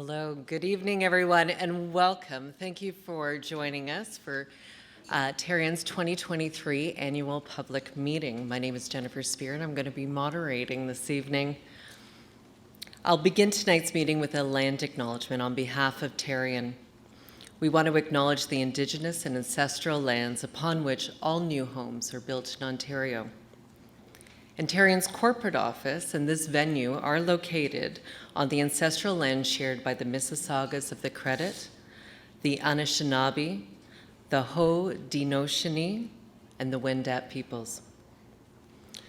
Hello, good evening, everyone, and welcome. Thank you for joining us for Tarion's 2023 Annual Public Meeting. My name is Jennifer Spear, and I'm going to be moderating this evening. I'll begin tonight's meeting with a land acknowledgement on behalf of Tarion. We want to acknowledge the Indigenous and ancestral lands upon which all new homes are built in Ontario. And Tarion's corporate office and this venue are located on the ancestral land shared by the Mississaugas of the Credit, the Anishinaabe, the Haudenosaunee, and the Wendat peoples.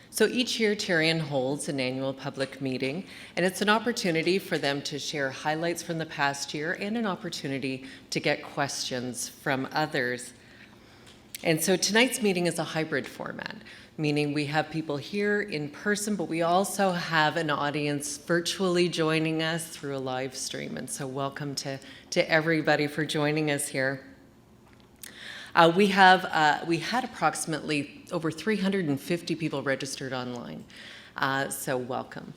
So each year, Tarion holds an annual public meeting, and it's an opportunity for them to share highlights from the past year and an opportunity to get questions from others. And so tonight's meeting is a hybrid format, meaning we have people here in person, but we also have an audience virtually joining us through a live stream. And so welcome to everybody for joining us here. We had approximately over 350 people registered online, so welcome.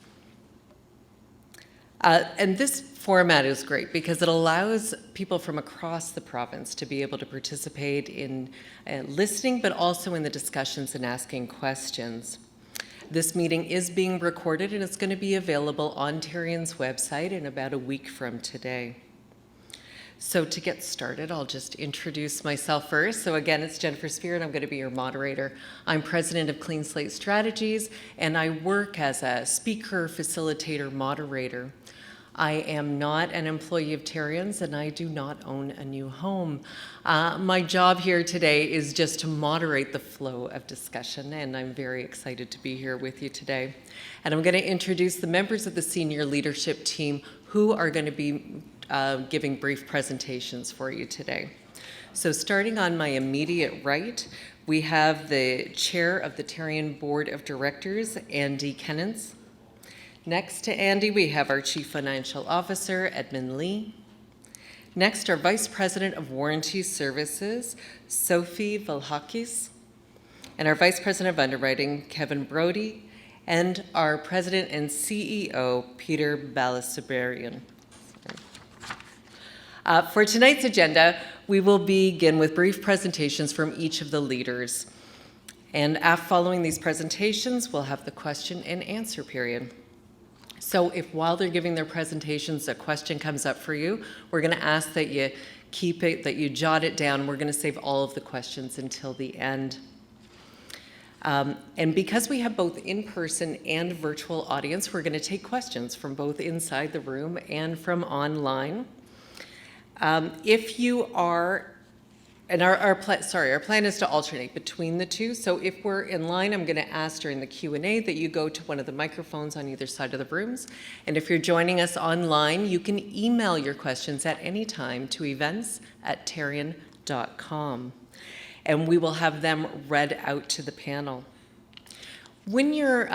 And this format is great because it allows people from across the province to be able to participate in listening, but also in the discussions and asking questions. This meeting is being recorded and it's going to be available on Tarion's website in about a week from today. So to get started, I'll just introduce myself first. So again, it's Jennifer Spear, and I'm going to be your moderator. I'm president of Clean Slate Strategies, and I work as a speaker, facilitator, moderator. I am not an employee of Tarion's, and I do not own a new home. My job here today is just to moderate the flow of discussion, and I'm very excited to be here with you today. And I'm going to introduce the members of the senior leadership team who are going to be giving brief presentations for you today. So starting on my immediate right, we have the chair of the Tarion Board of Directors, Andy Kennens. Next to Andy, we have our Chief Financial Officer, Edmond Lee. Next, our Vice President of Warranty Services, Sophie Vlahakis. And our Vice President of Underwriting, Kevin Brodie. And our President and CEO, Peter Balasubramanian. For tonight's agenda, we will begin with brief presentations from each of the leaders. And following these presentations, we'll have the question and answer period. So if while they're giving their presentations, a question comes up for you, we're going to ask that you keep it, that you jot it down. We're going to save all of the questions until the end. And because we have both in-person and virtual audience, we're going to take questions from both inside the room and from online. If you are, and our plan is to alternate between the two. So if we're in line, I'm going to ask during the Q&A that you go to one of the microphones on either side of the rooms. And if you're joining us online, you can email your questions at any time to events@tarion.com. And we will have them read out to the panel. When you're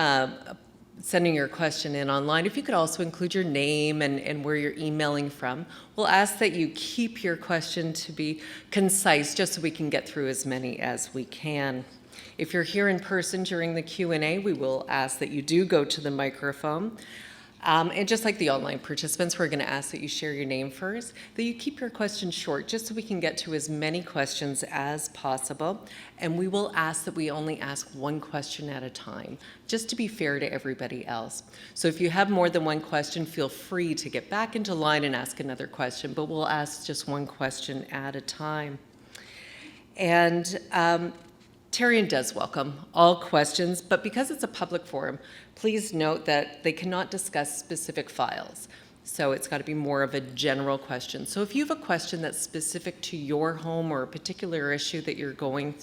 sending your question in online, if you could also include your name and where you're emailing from, we'll ask that you keep your question to be concise just so we can get through as many as we can. If you're here in person during the Q&A, we will ask that you do go to the microphone. And just like the online participants, we're going to ask that you share your name first, that you keep your question short just so we can get to as many questions as possible. And we will ask that we only ask one question at a time, just to be fair to everybody else. So if you have more than one question, feel free to get back into line and ask another question, but we'll ask just one question at a time. And Tarion does welcome all questions, but because it's a public forum, please note that they cannot discuss specific files. So it's got to be more of a general question. So if you have a question that's specific to your home or a particular issue that you're going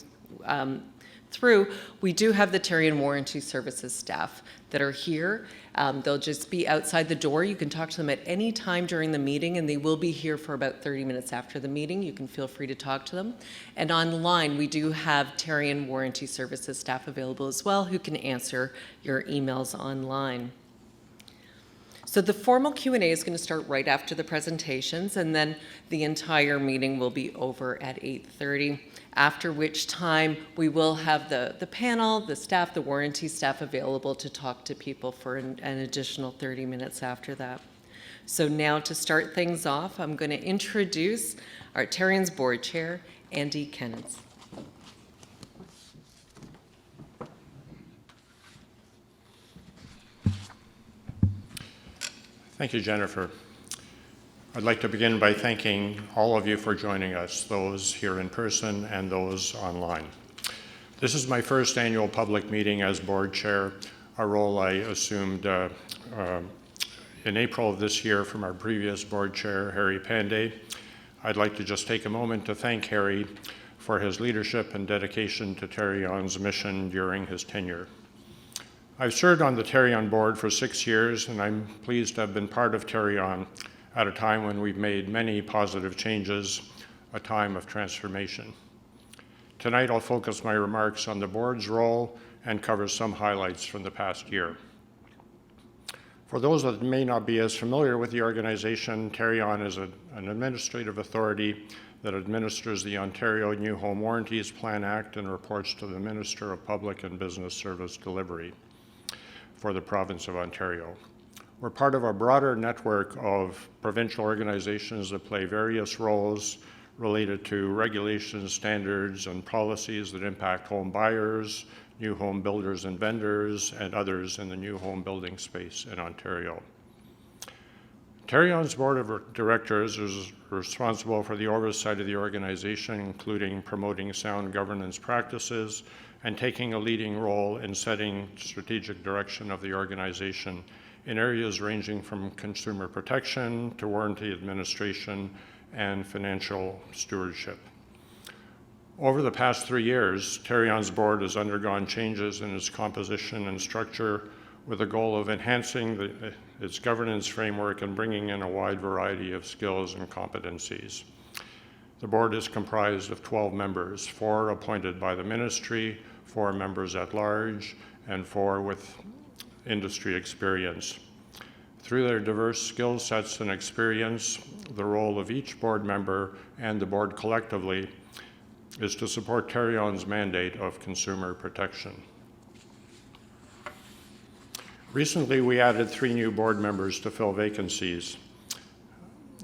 through, we do have the Tarion Warranty Services staff that are here. They'll just be outside the door. You can talk to them at any time during the meeting, and they will be here for about 30 minutes after the meeting. You can feel free to talk to them. And online, we do have Tarion Warranty Services staff available as well who can answer your emails online. So the formal Q&A is going to start right after the presentations, and then the entire meeting will be over at 8:30, after which time we will have the panel, the staff, the warranty staff available to talk to people for an additional 30 minutes after that. So now to start things off, I'm going to introduce our Tarion's Board Chair, Andy Kennens. Thank you, Jennifer. I'd like to begin by thanking all of you for joining us, those here in person and those online. This is my first annual public meeting as board chair, a role I assumed in April of this year from our previous board chair, Harry Panday. I'd like to just take a moment to thank Harry for his leadership and dedication to Tarion's mission during his tenure. I've served on the Tarion board for 6 years, and I'm pleased to have been part of Tarion at a time when we've made many positive changes, a time of transformation. Tonight, I'll focus my remarks on the board's role and cover some highlights from the past year. For those that may not be as familiar with the organization, Tarion is an administrative authority that administers the Ontario New Home Warranties Plan Act and reports to the Minister of Public and Business Service Delivery for the province of Ontario. We're part of a broader network of provincial organizations that play various roles related to regulations, standards, and policies that impact home buyers, new home builders and vendors, and others in the new home building space in Ontario. Tarion's Board of Directors is responsible for the oversight of the organization, including promoting sound governance practices and taking a leading role in setting strategic direction of the organization in areas ranging from consumer protection to warranty administration and financial stewardship. Over the past 3 years, Tarion's board has undergone changes in its composition and structure with the goal of enhancing its governance framework and bringing in a wide variety of skills and competencies. The board is comprised of 12 members, 4 appointed by the ministry, 4 members at large, and 4 with industry experience. Through their diverse skill sets and experience, the role of each board member and the board collectively is to support Tarion's mandate of consumer protection. Recently, we added 3 new board members to fill vacancies: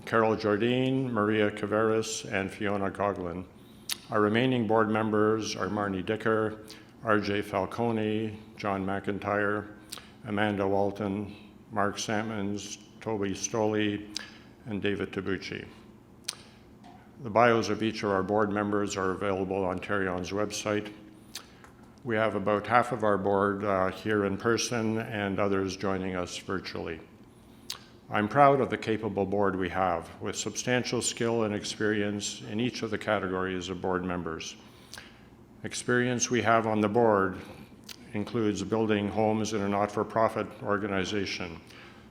Carol Jardine, Maria Caveras, and Fiona Coughlin. Our remaining board members are Marnie Dicker, RJ Falcone, John McIntyre, Amanda Walton, Mark Salmons, Toby Stoley, and David Tabucci. The bios of each of our board members are available on Tarion's website. We have about half of our board here in person and others joining us virtually. I'm proud of the capable board we have, with substantial skill and experience in each of the categories of board members. Experience we have on the board includes building homes in a not-for-profit organization,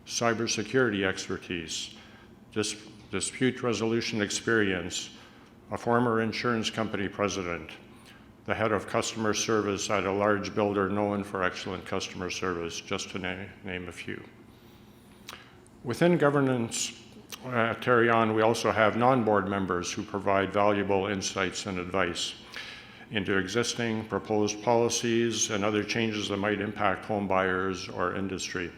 cybersecurity expertise, dispute resolution experience, a former insurance company president, the head of customer service at a large builder known for excellent customer service, just to name a few. Within governance at Tarion, we also have non-board members who provide valuable insights and advice into existing proposed policies and other changes that might impact home buyers or industry.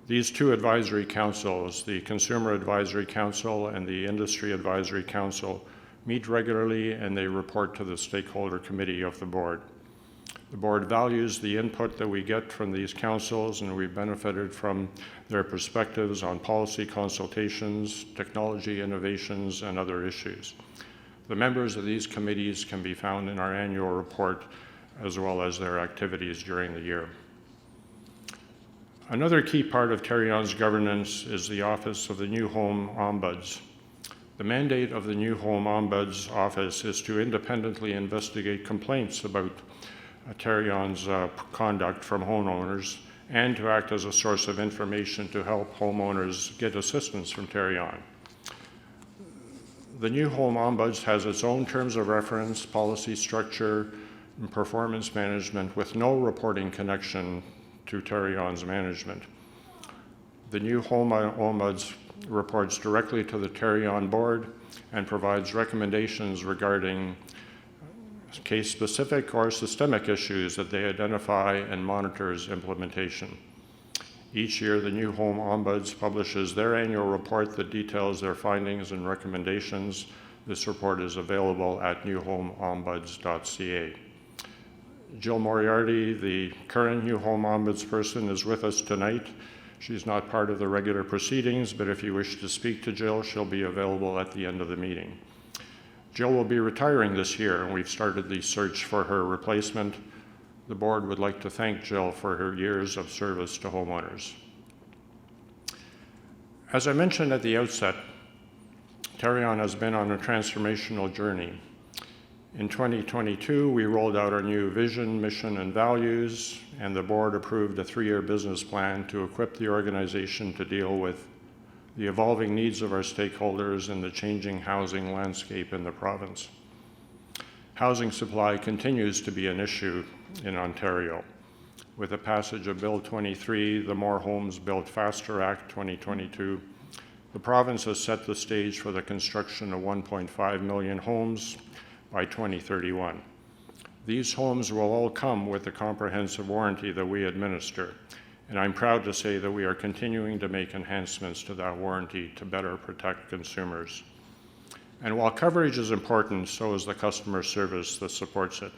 These 2 advisory councils, the Consumer Advisory Council and the Industry Advisory Council, meet regularly and they report to the stakeholder committee of the board. The board values the input that we get from these councils, and we've benefited from their perspectives on policy consultations, technology innovations, and other issues. The members of these committees can be found in our annual report, as well as their activities during the year. Another key part of Tarion's governance is the Office of the New Home Ombuds. The mandate of the New Home Ombuds Office is to independently investigate complaints about Tarion's conduct from homeowners and to act as a source of information to help homeowners get assistance from Tarion. The New Home Ombuds has its own terms of reference, policy structure, and performance management with no reporting connection to Tarion's management. The New Home Ombuds reports directly to the Tarion board and provides recommendations regarding case-specific or systemic issues that they identify and monitors implementation. Each year, the New Home Ombuds publishes their annual report that details their findings and recommendations. This report is available at newhomeombuds.ca. Jill Moriarty, the current New Home Ombudsperson, is with us tonight. She's not part of the regular proceedings, but if you wish to speak to Jill, she'll be available at the end of the meeting. Jill will be retiring this year, and we've started the search for her replacement. The board would like to thank Jill for her years of service to homeowners. As I mentioned at the outset, Tarion has been on a transformational journey. In 2022, we rolled out our new vision, mission, and values, and the board approved a 3-year business plan to equip the organization to deal with the evolving needs of our stakeholders and the changing housing landscape in the province. Housing supply continues to be an issue in Ontario. With the passage of Bill 23, the More Homes Built Faster Act 2022, the province has set the stage for the construction of 1.5 million homes by 2031. These homes will all come with the comprehensive warranty that we administer, and I'm proud to say that we are continuing to make enhancements to that warranty to better protect consumers. And while coverage is important, so is the customer service that supports it.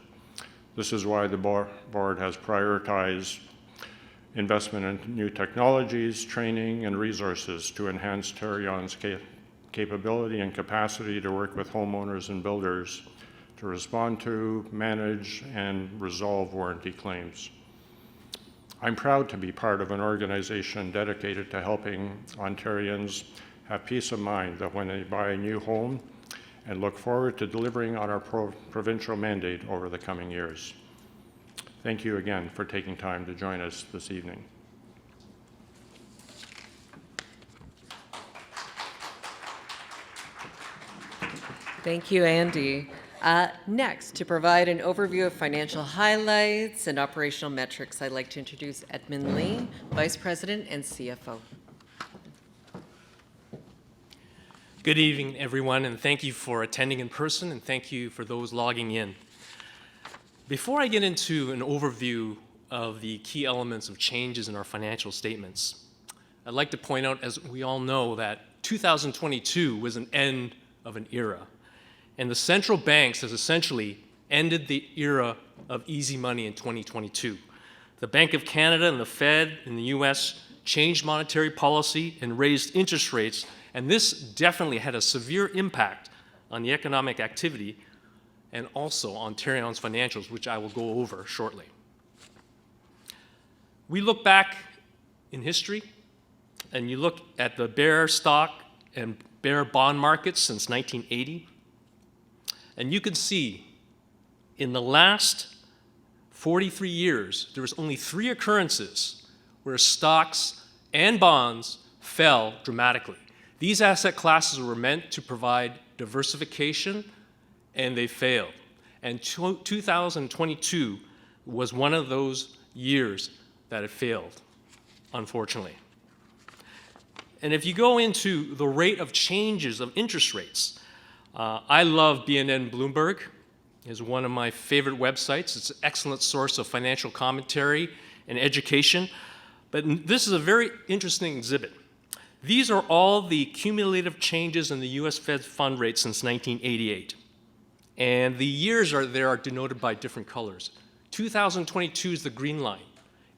This is why the board has prioritized investment in new technologies, training, and resources to enhance Tarion's capability and capacity to work with homeowners and builders to respond to, manage, and resolve warranty claims. I'm proud to be part of an organization dedicated to helping Ontarians have peace of mind that when they buy a new home, and look forward to delivering on our provincial mandate over the coming years. Thank you again for taking time to join us this evening. Thank you, Andy. Next, to provide an overview of financial highlights and operational metrics, I'd like to introduce Edmond Lee, Vice President and CFO. Good evening, everyone, and thank you for attending in person, and thank you for those logging in. Before I get into an overview of the key elements of changes in our financial statements, I'd like to point out, as we all know, that 2022 was an end of an era, and the central banks has essentially ended the era of easy money in 2022. The Bank of Canada and the Fed in the US changed monetary policy and raised interest rates, and this definitely had a severe impact on the economic activity and also on Tarion's financials, which I will go over shortly. We look back in history, and you look at the bear stock and bear bond markets since 1980, and you can see in the last 43 years, there was only 3 occurrences where stocks and bonds fell dramatically. These asset classes were meant to provide diversification, and they failed. And 2022 was one of those years that it failed, unfortunately. And if you go into the rate of changes of interest rates, I love BNN Bloomberg. It's one of my favorite websites. It's an excellent source of financial commentary and education. But this is a very interesting exhibit. These are all the cumulative changes in the US Fed fund rate since 1988. And the years are denoted by different colors. 2022 is the green line.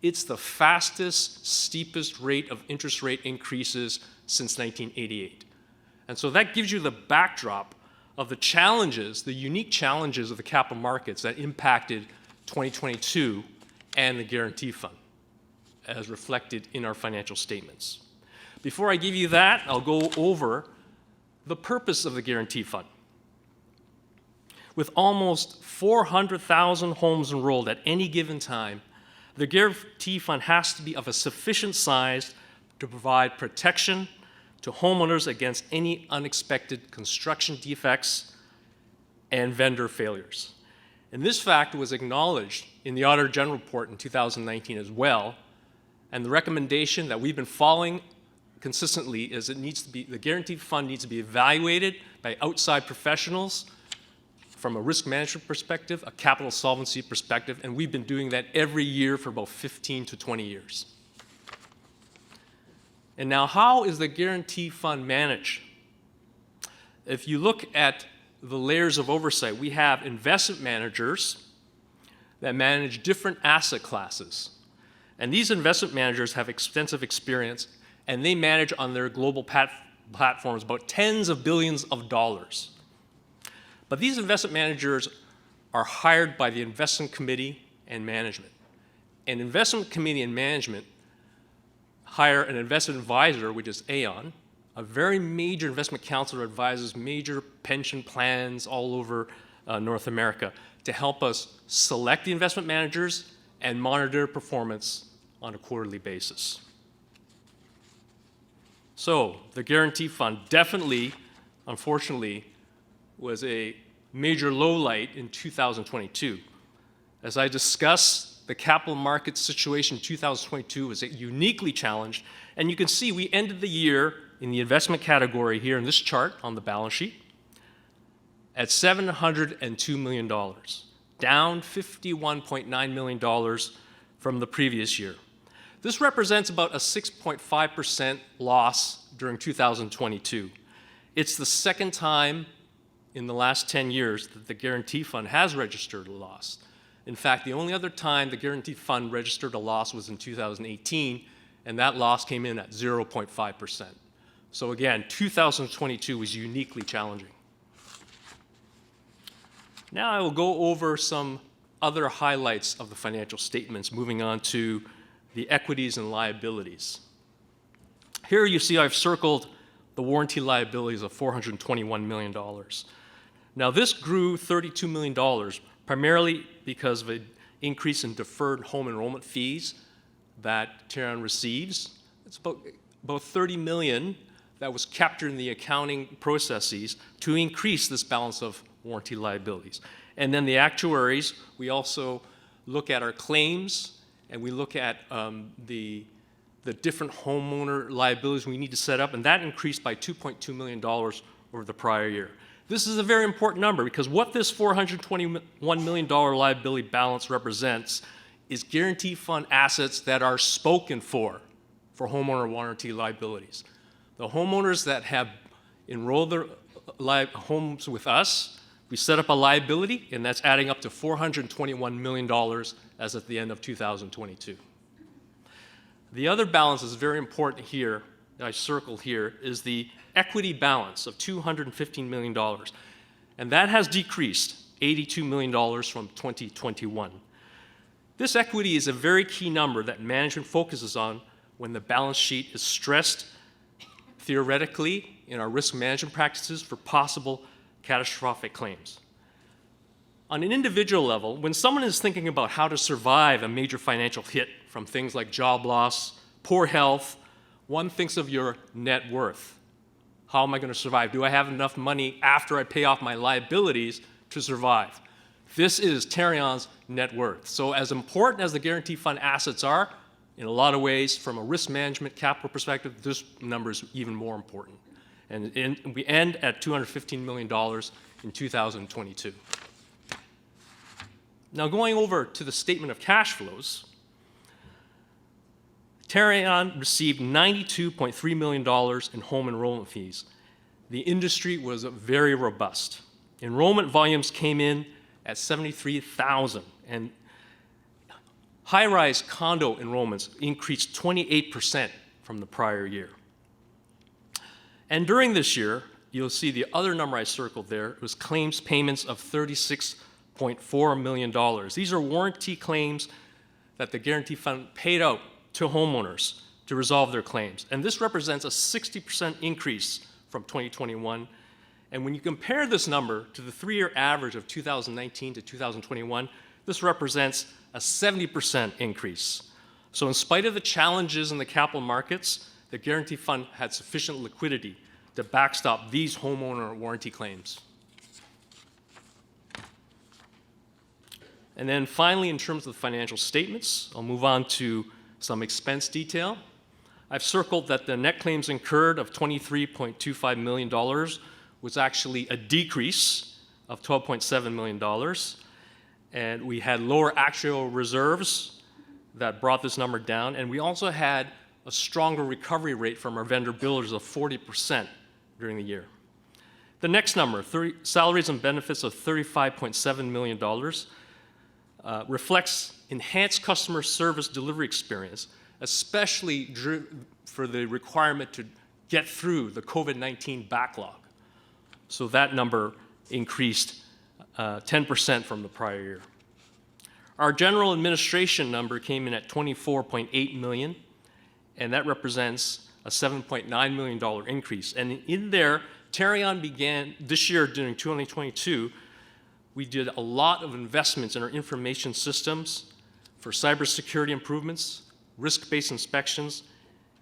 It's the fastest, steepest rate of interest rate increases since 1988. And so that gives you the backdrop of the challenges, the unique challenges of the capital markets that impacted 2022 and the Guarantee Fund, as reflected in our financial statements. Before I give you that, I'll go over the purpose of the Guarantee Fund. With almost 400,000 homes enrolled at any given time, the Guarantee Fund has to be of a sufficient size to provide protection to homeowners against any unexpected construction defects and vendor failures. And this fact was acknowledged in the Auditor General report in 2019 as well, and the recommendation that we've been following consistently is the Guarantee Fund needs to be evaluated by outside professionals from a risk management perspective, a capital solvency perspective, and we've been doing that every year for about 15 to 20 years. And now, how is the guarantee fund managed? If you look at the layers of oversight, we have investment managers that manage different asset classes. And these investment managers have extensive experience, and they manage on their global platforms about tens of billions of dollars. But these investment managers are hired by the investment committee and management. And investment committee and management hire an investment advisor, which is Aon, a very major investment counsel that advises major pension plans all over North America, to help us select the investment managers and monitor their performance on a quarterly basis. So the guarantee fund definitely, unfortunately, was a major lowlight in 2022. As I discussed, the capital market situation in 2022 was uniquely challenged, and you can see we ended the year in the investment category here in this chart on the balance sheet at $702 million, down $51.9 million from the previous year. This represents about a 6.5% loss during 2022. It's the second time in the last 10 years that the guarantee fund has registered a loss. In fact, the only other time the guarantee fund registered a loss was in 2018, and that loss came in at 0.5%. So again, 2022 was uniquely challenging. Now I will go over some other highlights of the financial statements, moving on to the equities and liabilities. Here you see I've circled the warranty liabilities of $421 million. Now this grew $32 million, primarily because of an increase in deferred home enrollment fees that Tarion receives. It's about $30 million that was captured in the accounting processes to increase this balance of warranty liabilities. And then the actuaries, we also look at our claims, and we look at the different homeowner liabilities we need to set up, and that increased by $2.2 million over the prior year. This is a very important number because what this $421 million liability balance represents is guarantee fund assets that are spoken for homeowner warranty liabilities. The homeowners that have enrolled their homes with us, we set up a liability, and that's adding up to $421 million as at the end of 2022. The other balance is very important here, that I circled here, is the equity balance of $215 million. And that has decreased $82 million from 2021. This equity is a very key number that management focuses on when the balance sheet is stressed theoretically in our risk management practices for possible catastrophic claims. On an individual level, when someone is thinking about how to survive a major financial hit from things like job loss, poor health, one thinks of your net worth. How am I going to survive? Do I have enough money after I pay off my liabilities to survive? This is Tarion's net worth. So as important as the guarantee fund assets are, in a lot of ways, from a risk management capital perspective, this number is even more important. And we end at $215 million in 2022. Now going over to the statement of cash flows, Tarion received $92.3 million in home enrollment fees. The industry was very robust. Enrollment volumes came in at 73,000, and high-rise condo enrollments increased 28% from the prior year. And during this year, you'll see the other number I circled there was claims payments of $36.4 million. These are warranty claims that the guarantee fund paid out to homeowners to resolve their claims. And this represents a 60% increase from 2021. And when you compare this number to the 3-year average of 2019 to 2021, this represents a 70% increase. So in spite of the challenges in the capital markets, the guarantee fund had sufficient liquidity to backstop these homeowner warranty claims. And then finally, in terms of the financial statements, I'll move on to some expense detail. I've circled that the net claims incurred of $23.25 million was actually a decrease of $12.7 million. And we had lower actual reserves that brought this number down. And we also had a stronger recovery rate from our vendor billers of 40% during the year. The next number, salaries and benefits of $35.7 million, reflects enhanced customer service delivery experience, especially for the requirement to get through the COVID-19 backlog. So that number increased 10% from the prior year. Our general administration number came in at $24.8 million, and that represents a $7.9 million increase. And in there, Tarion began this year during 2022, we did a lot of investments in our information systems for cybersecurity improvements, risk-based inspections,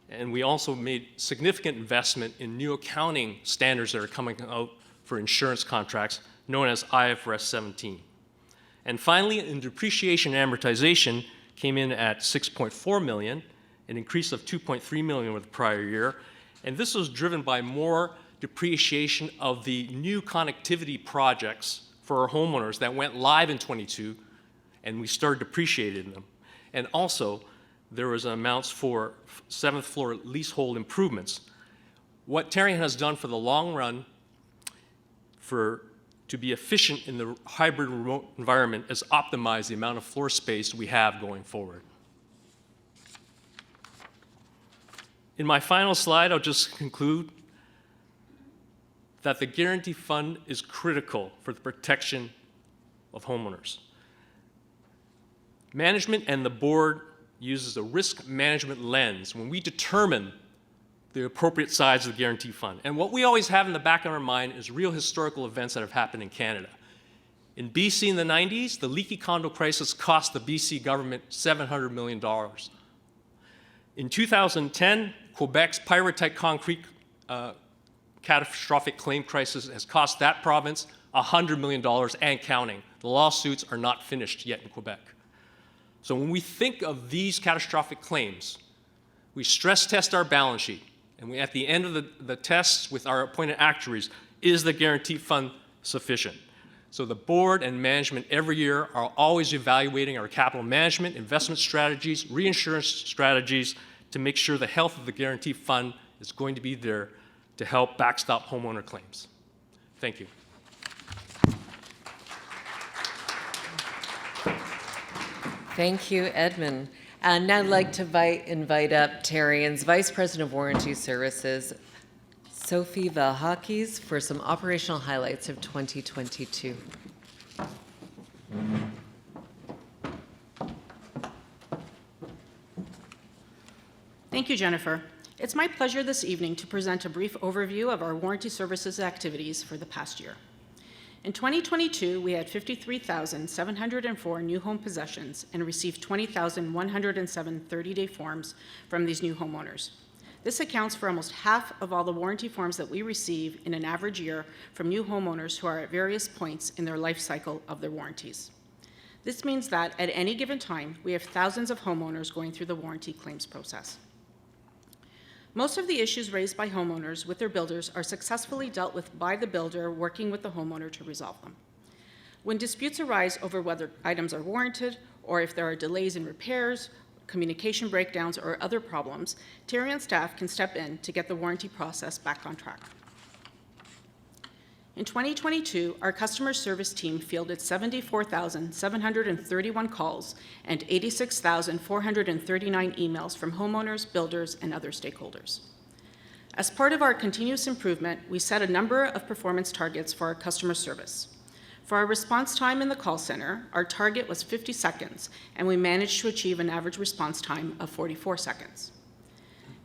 and we also made significant investment in new accounting standards that are coming out for insurance contracts, known as IFRS 17. And finally, in depreciation and amortization came in at $6.4 million, an increase of $2.3 million over the prior year. And this was driven by more depreciation of the new connectivity projects for our homeowners that went live in 22, and we started depreciating them. And also, there was amounts for 7th floor leasehold improvements. What Tarion has done for the long run to be efficient in the hybrid remote environment is optimize the amount of floor space we have going forward. In my final slide, I'll just conclude that the Guarantee Fund is critical for the protection of homeowners. Management and the board uses a risk management lens when we determine the appropriate size of the Guarantee Fund. And what we always have in the back of our mind is real historical events that have happened in Canada. In BC in the 90s, the leaky condo crisis cost the BC government $700 million. In 2010, Quebec's pyrite concrete catastrophic claim crisis has cost that province $100 million and counting. The lawsuits are not finished yet in Quebec. So when we think of these catastrophic claims, we stress test our balance sheet. And at the end of the tests with our appointed actuaries, is the Guarantee Fund sufficient? So the board and management every year are always evaluating our capital management, investment strategies, reinsurance strategies to make sure the health of the Guarantee Fund is going to be there to help backstop homeowner claims. Thank you. Thank you, Edmond. And now I'd like to invite up Tarion's Vice President of Warranty Services, Sophie Vlahakis, for some operational highlights of 2022. Thank you, Jennifer. It's my pleasure this evening to present a brief overview of our warranty services activities for the past year. In 2022, we had 53,704 new home possessions and received 20,107 30-day forms from these new homeowners. This accounts for almost half of all the warranty forms that we receive in an average year from new homeowners who are at various points in their life cycle of their warranties. This means that at any given time, we have thousands of homeowners going through the warranty claims process. Most of the issues raised by homeowners with their builders are successfully dealt with by the builder working with the homeowner to resolve them. When disputes arise over whether items are warranted or if there are delays in repairs, communication breakdowns, or other problems, Tarion staff can step in to get the warranty process back on track. In 2022, our customer service team fielded 74,731 calls and 86,439 emails from homeowners, builders, and other stakeholders. As part of our continuous improvement, we set a number of performance targets for our customer service. For our response time in the call center, our target was 50 seconds, and we managed to achieve an average response time of 44 seconds.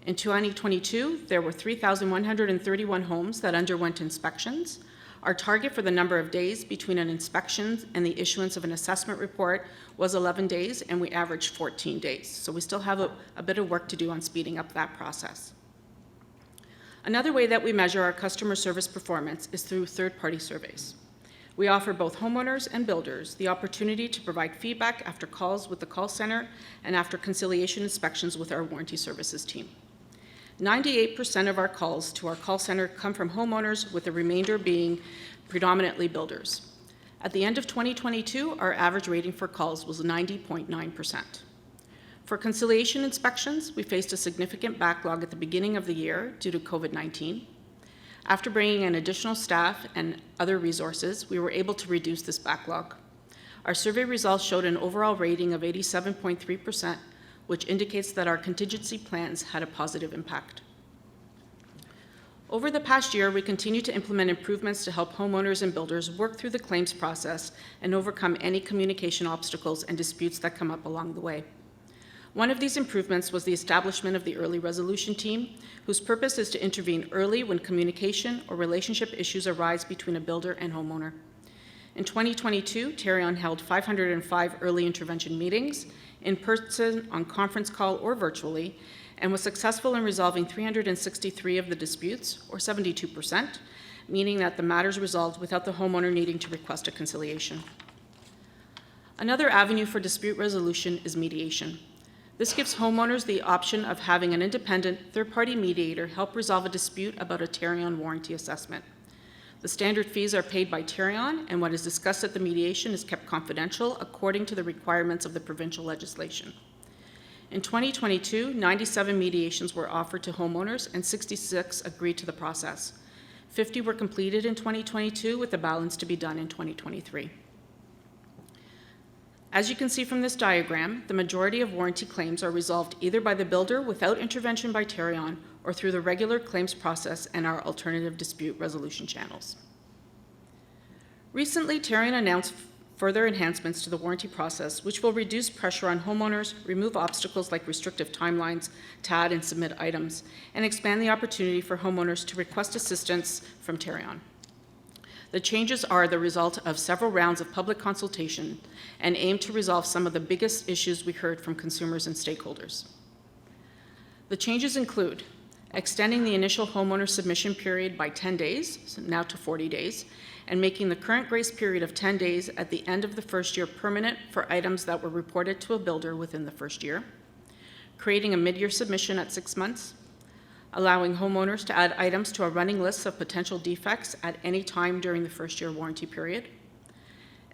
In 2022, there were 3,131 homes that underwent inspections. Our target for the number of days between an inspection and the issuance of an assessment report was 11 days, and we averaged 14 days. So we still have a bit of work to do on speeding up that process. Another way that we measure our customer service performance is through third-party surveys. We offer both homeowners and builders the opportunity to provide feedback after calls with the call center and after conciliation inspections with our warranty services team. 98% of our calls to our call center come from homeowners, with the remainder being predominantly builders. At the end of 2022, our average rating for calls was 90.9%. For conciliation inspections, we faced a significant backlog at the beginning of the year due to COVID-19. After bringing in additional staff and other resources, we were able to reduce this backlog. Our survey results showed an overall rating of 87.3%, which indicates that our contingency plans had a positive impact. Over the past year, we continue to implement improvements to help homeowners and builders work through the claims process and overcome any communication obstacles and disputes that come up along the way. One of these improvements was the establishment of the Early Resolution Team, whose purpose is to intervene early when communication or relationship issues arise between a builder and homeowner. In 2022, Tarion held 505 early intervention meetings, in person, on conference call, or virtually, and was successful in resolving 363 of the disputes, or 72%, meaning that the matters resolved without the homeowner needing to request a conciliation. Another avenue for dispute resolution is mediation. This gives homeowners the option of having an independent third-party mediator help resolve a dispute about a Tarion warranty assessment. The standard fees are paid by Tarion, and what is discussed at the mediation is kept confidential according to the requirements of the provincial legislation. In 2022, 97 mediations were offered to homeowners and 66 agreed to the process. 50 were completed in 2022, with the balance to be done in 2023. As you can see from this diagram, the majority of warranty claims are resolved either by the builder without intervention by Tarion or through the regular claims process and our alternative dispute resolution channels. Recently, Tarion announced further enhancements to the warranty process, which will reduce pressure on homeowners, remove obstacles like restrictive timelines to add and submit items, and expand the opportunity for homeowners to request assistance from Tarion. The changes are the result of several rounds of public consultation and aim to resolve some of the biggest issues we heard from consumers and stakeholders. The changes include extending the initial homeowner submission period by 10 days, so now to 40 days, and making the current grace period of 10 days at the end of the first year permanent for items that were reported to a builder within the first year, creating a mid-year submission at 6 months, allowing homeowners to add items to a running list of potential defects at any time during the first-year warranty period,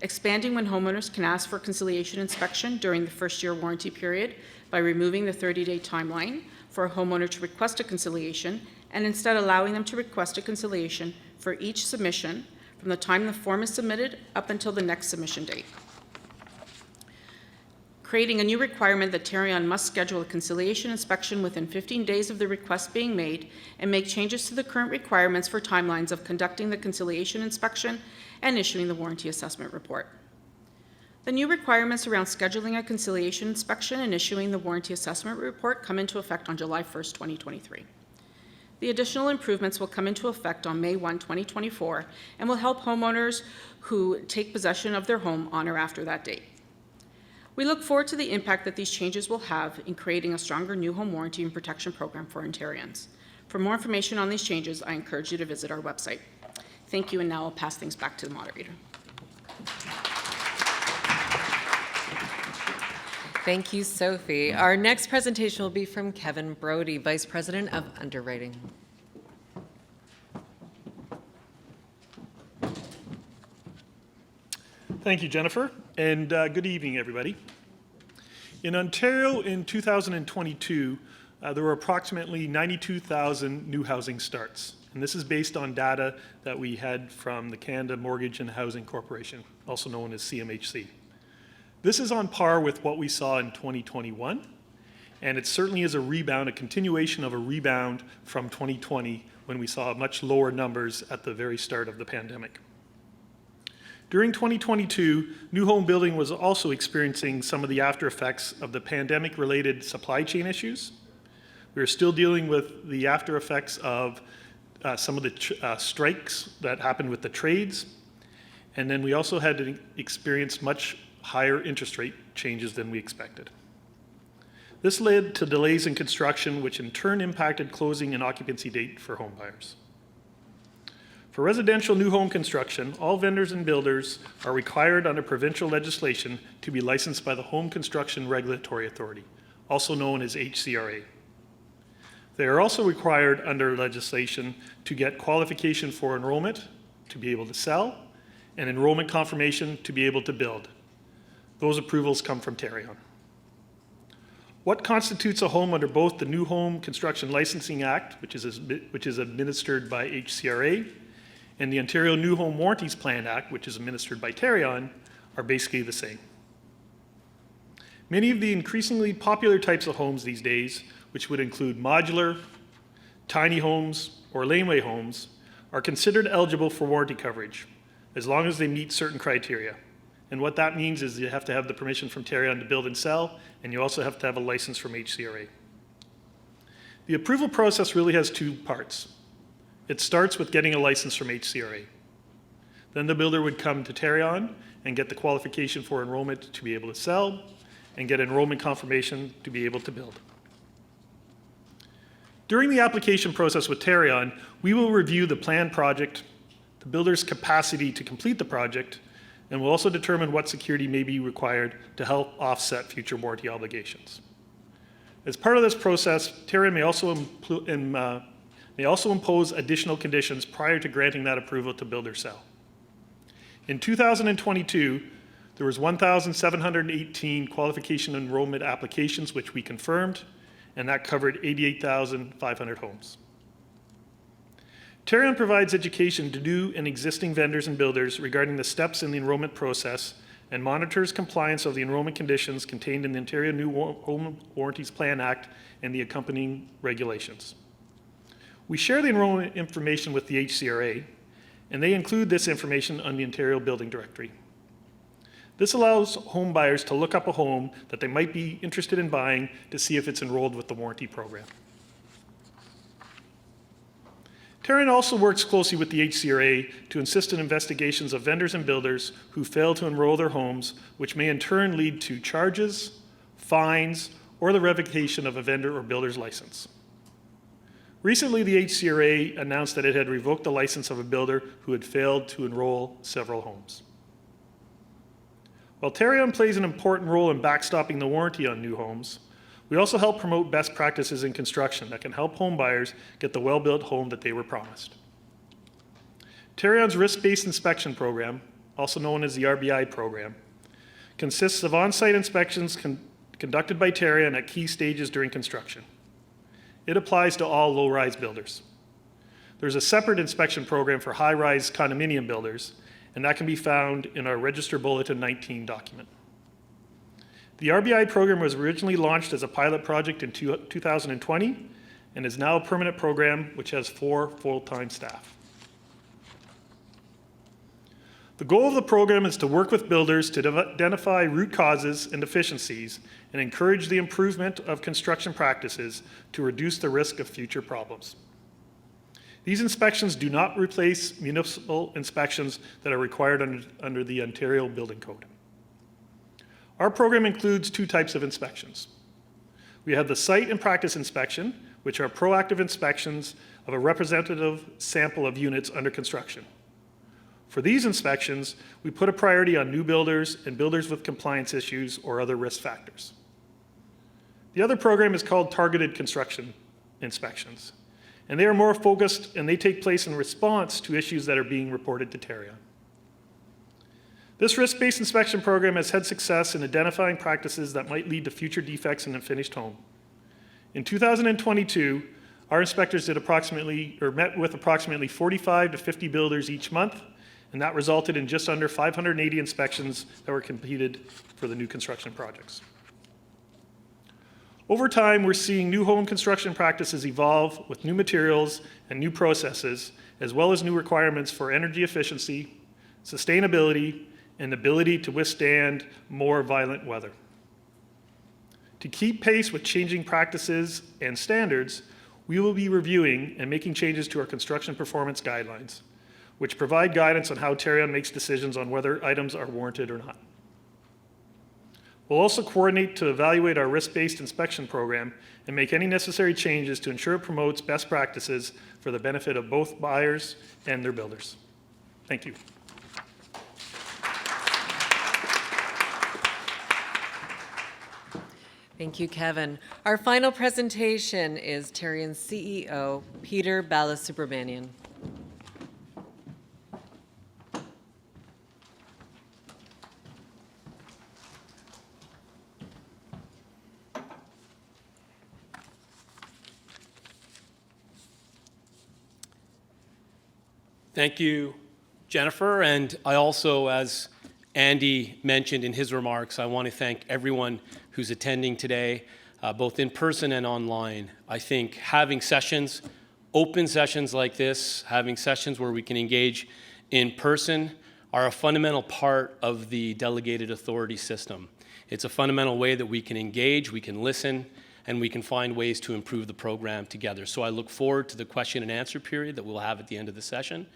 expanding when homeowners can ask for conciliation inspection during the first-year warranty period by removing the 30-day timeline for a homeowner to request a conciliation, and instead allowing them to request a conciliation for each submission from the time the form is submitted up until the next submission date. Creating a new requirement that Tarion must schedule a conciliation inspection within 15 days of the request being made and make changes to the current requirements for timelines of conducting the conciliation inspection and issuing the warranty assessment report. The new requirements around scheduling a conciliation inspection and issuing the warranty assessment report come into effect on July 1st, 2023. The additional improvements will come into effect on May 1, 2024, and will help homeowners who take possession of their home on or after that date. We look forward to the impact that these changes will have in creating a stronger new home warranty and protection program for Ontarians. For more information on these changes, I encourage you to visit our website. Thank you, and now I'll pass things back to the moderator. Thank you, Sophie. Our next presentation will be from Kevin Brodie, Vice President of Underwriting. Thank you, Jennifer, and good evening, everybody. In Ontario in 2022, there were approximately 92,000 new housing starts, and this is based on data that we had from the Canada Mortgage and Housing Corporation, also known as CMHC. This is on par with what we saw in 2021, and it certainly is a rebound, a continuation of a rebound from 2020 when we saw much lower numbers at the very start of the pandemic. During 2022, new home building was also experiencing some of the after effects of the pandemic-related supply chain issues. We are still dealing with the after effects of some of the strikes that happened with the trades, and then we also had to experience much higher interest rate changes than we expected. This led to delays in construction, which in turn impacted closing and occupancy date for home buyers. For residential new home construction, all vendors and builders are required under provincial legislation to be licensed by the Home Construction Regulatory Authority, also known as HCRA. They are also required under legislation to get qualification for enrollment to be able to sell and enrollment confirmation to be able to build. Those approvals come from Tarion. what constitutes a home under both the New Home Construction Licensing Act, which is administered by HCRA, and the Ontario New Home Warranties Plan Act, which is administered by Tarion, are basically the same. Many of the increasingly popular types of homes these days, which would include modular, tiny homes, or laneway homes, are considered eligible for warranty coverage, as long as they meet certain criteria. And what that means is you have to have the permission from Tarion to build and sell, and you also have to have a license from HCRA. The approval process really has two parts. It starts with getting a license from HCRA. Then the builder would come to Tarion and get the qualification for enrollment to be able to sell, and get enrollment confirmation to be able to build. During the application process with Tarion, we will review the planned project, the builder's capacity to complete the project, and will also determine what security may be required to help offset future warranty obligations. As part of this process, Tarion may also impose additional conditions prior to granting that approval to build or sell. In 2022, there was 1,718 qualification enrollment applications, which we confirmed, and that covered 88,500 homes. Tarion provides education to new and existing vendors and builders regarding the steps in the enrollment process and monitors compliance of the enrollment conditions contained in the Ontario New Home Warranties Plan Act and the accompanying regulations. We share the enrollment information with the HCRA, and they include this information on the Ontario Building Directory. This allows home buyers to look up a home that they might be interested in buying to see if it's enrolled with the warranty program. Tarion also works closely with the HCRA to assist in investigations of vendors and builders who fail to enroll their homes, which may in turn lead to charges, fines, or the revocation of a vendor or builder's license. Recently, the HCRA announced that it had revoked the license of a builder who had failed to enroll several homes. While Tarion plays an important role in backstopping the warranty on new homes, we also help promote best practices in construction that can help home buyers get the well-built home that they were promised. Tarion's risk-based inspection program, also known as the RBI program, consists of on-site inspections conducted by Tarion at key stages during construction. It applies to all low-rise builders. There's a separate inspection program for high-rise condominium builders, and that can be found in our Register Bulletin 19 document. The RBI program was originally launched as a pilot project in 2020 and is now a permanent program which has 4 full-time staff. The goal of the program is to work with builders to identify root causes and deficiencies and encourage the improvement of construction practices to reduce the risk of future problems. These inspections do not replace municipal inspections that are required under the Ontario Building Code. Our program includes 2 types of inspections. We have the site and practice inspection, which are proactive inspections of a representative sample of units under construction. For these inspections, we put a priority on new builders and builders with compliance issues or other risk factors. The other program is called targeted construction inspections, and they are more focused and they take place in response to issues that are being reported to Tarion. This risk-based inspection program has had success in identifying practices that might lead to future defects in a finished home. In 2022, our inspectors met with approximately 45 to 50 builders each month, and that resulted in just under 580 inspections that were completed for the new construction projects. Over time, we're seeing new home construction practices evolve with new materials and new processes, as well as new requirements for energy efficiency, sustainability, and ability to withstand more violent weather. To keep pace with changing practices and standards, we will be reviewing and making changes to our construction performance guidelines, which provide guidance on how Tarion makes decisions on whether items are warranted or not. We'll also coordinate to evaluate our risk-based inspection program and make any necessary changes to ensure it promotes best practices for the benefit of both buyers and their builders. Thank you. Thank you, Kevin. Our final presentation is Tarion's CEO, Peter Balasubramanian. Thank you, Jennifer. And I also, as Andy mentioned in his remarks, I want to thank everyone who's attending today, both in person and online. I think having sessions, open sessions like this, having sessions where we can engage in person are a fundamental part of the delegated authority system. It's a fundamental way that we can engage, we can listen, and we can find ways to improve the program together. So I look forward to the question and answer period that we'll have at the end of the session.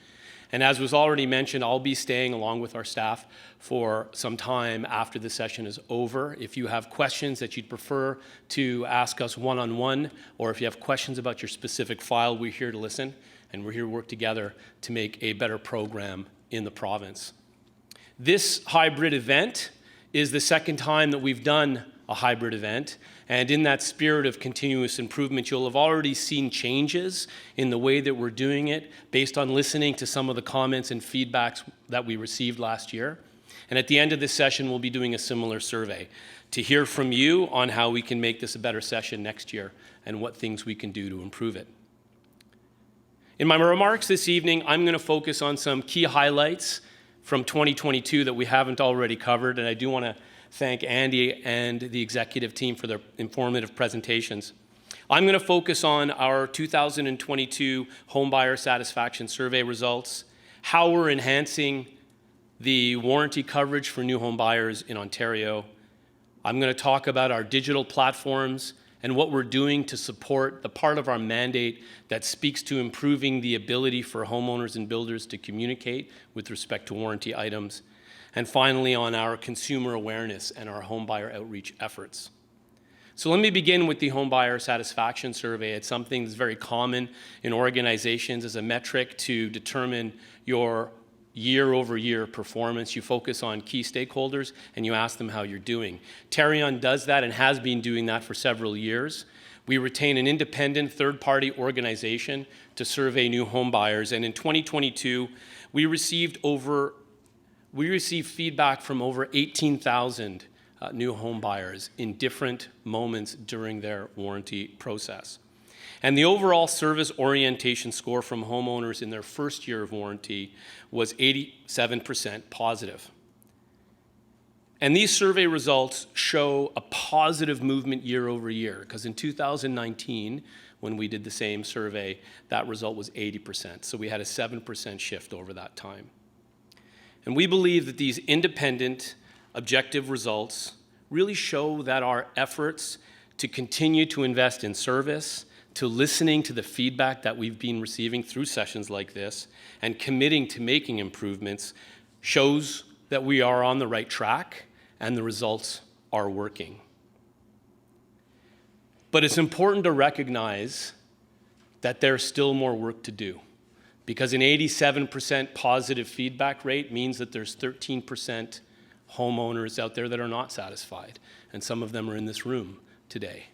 And as was already mentioned, I'll be staying along with our staff for some time after the session is over. If you have questions that you'd prefer to ask us one-on-one, or if you have questions about your specific file, we're here to listen, and we're here to work together to make a better program in the province. This hybrid event is the second time that we've done a hybrid event. And in that spirit of continuous improvement, you'll have already seen changes in the way that we're doing it based on listening to some of the comments and feedbacks that we received last year. And at the end of this session, we'll be doing a similar survey to hear from you on how we can make this a better session next year and what things we can do to improve it. In my remarks this evening, I'm going to focus on some key highlights from 2022 that we haven't already covered, and I do want to thank Andy and the executive team for their informative presentations. I'm going to focus on our 2022 homebuyer satisfaction survey results, how we're enhancing the warranty coverage for new home buyers in Ontario. I'm going to talk about our digital platforms and what we're doing to support the part of our mandate that speaks to improving the ability for homeowners and builders to communicate with respect to warranty items. And finally, on our consumer awareness and our homebuyer outreach efforts. So let me begin with the homebuyer satisfaction survey. It's something that's very common in organizations as a metric to determine your year-over-year performance. You focus on key stakeholders and you ask them how you're doing. Tarion does that and has been doing that for several years. We retain an independent third-party organization to survey new home buyers, and in 2022, we received feedback from over 18,000 new home buyers in different moments during their warranty process. And the overall service orientation score from homeowners in their first year of warranty was 87% positive. And these survey results show a positive movement year over year, because in 2019, when we did the same survey, that result was 80%. So we had a 7% shift over that time. And we believe that these independent, objective results really show that our efforts to continue to invest in service, to listening to the feedback that we've been receiving through sessions like this, and committing to making improvements shows that we are on the right track and the results are working. But it's important to recognize that there's still more work to do, because an 87% positive feedback rate means that there's 13% homeowners out there that are not satisfied, and some of them are in this room today.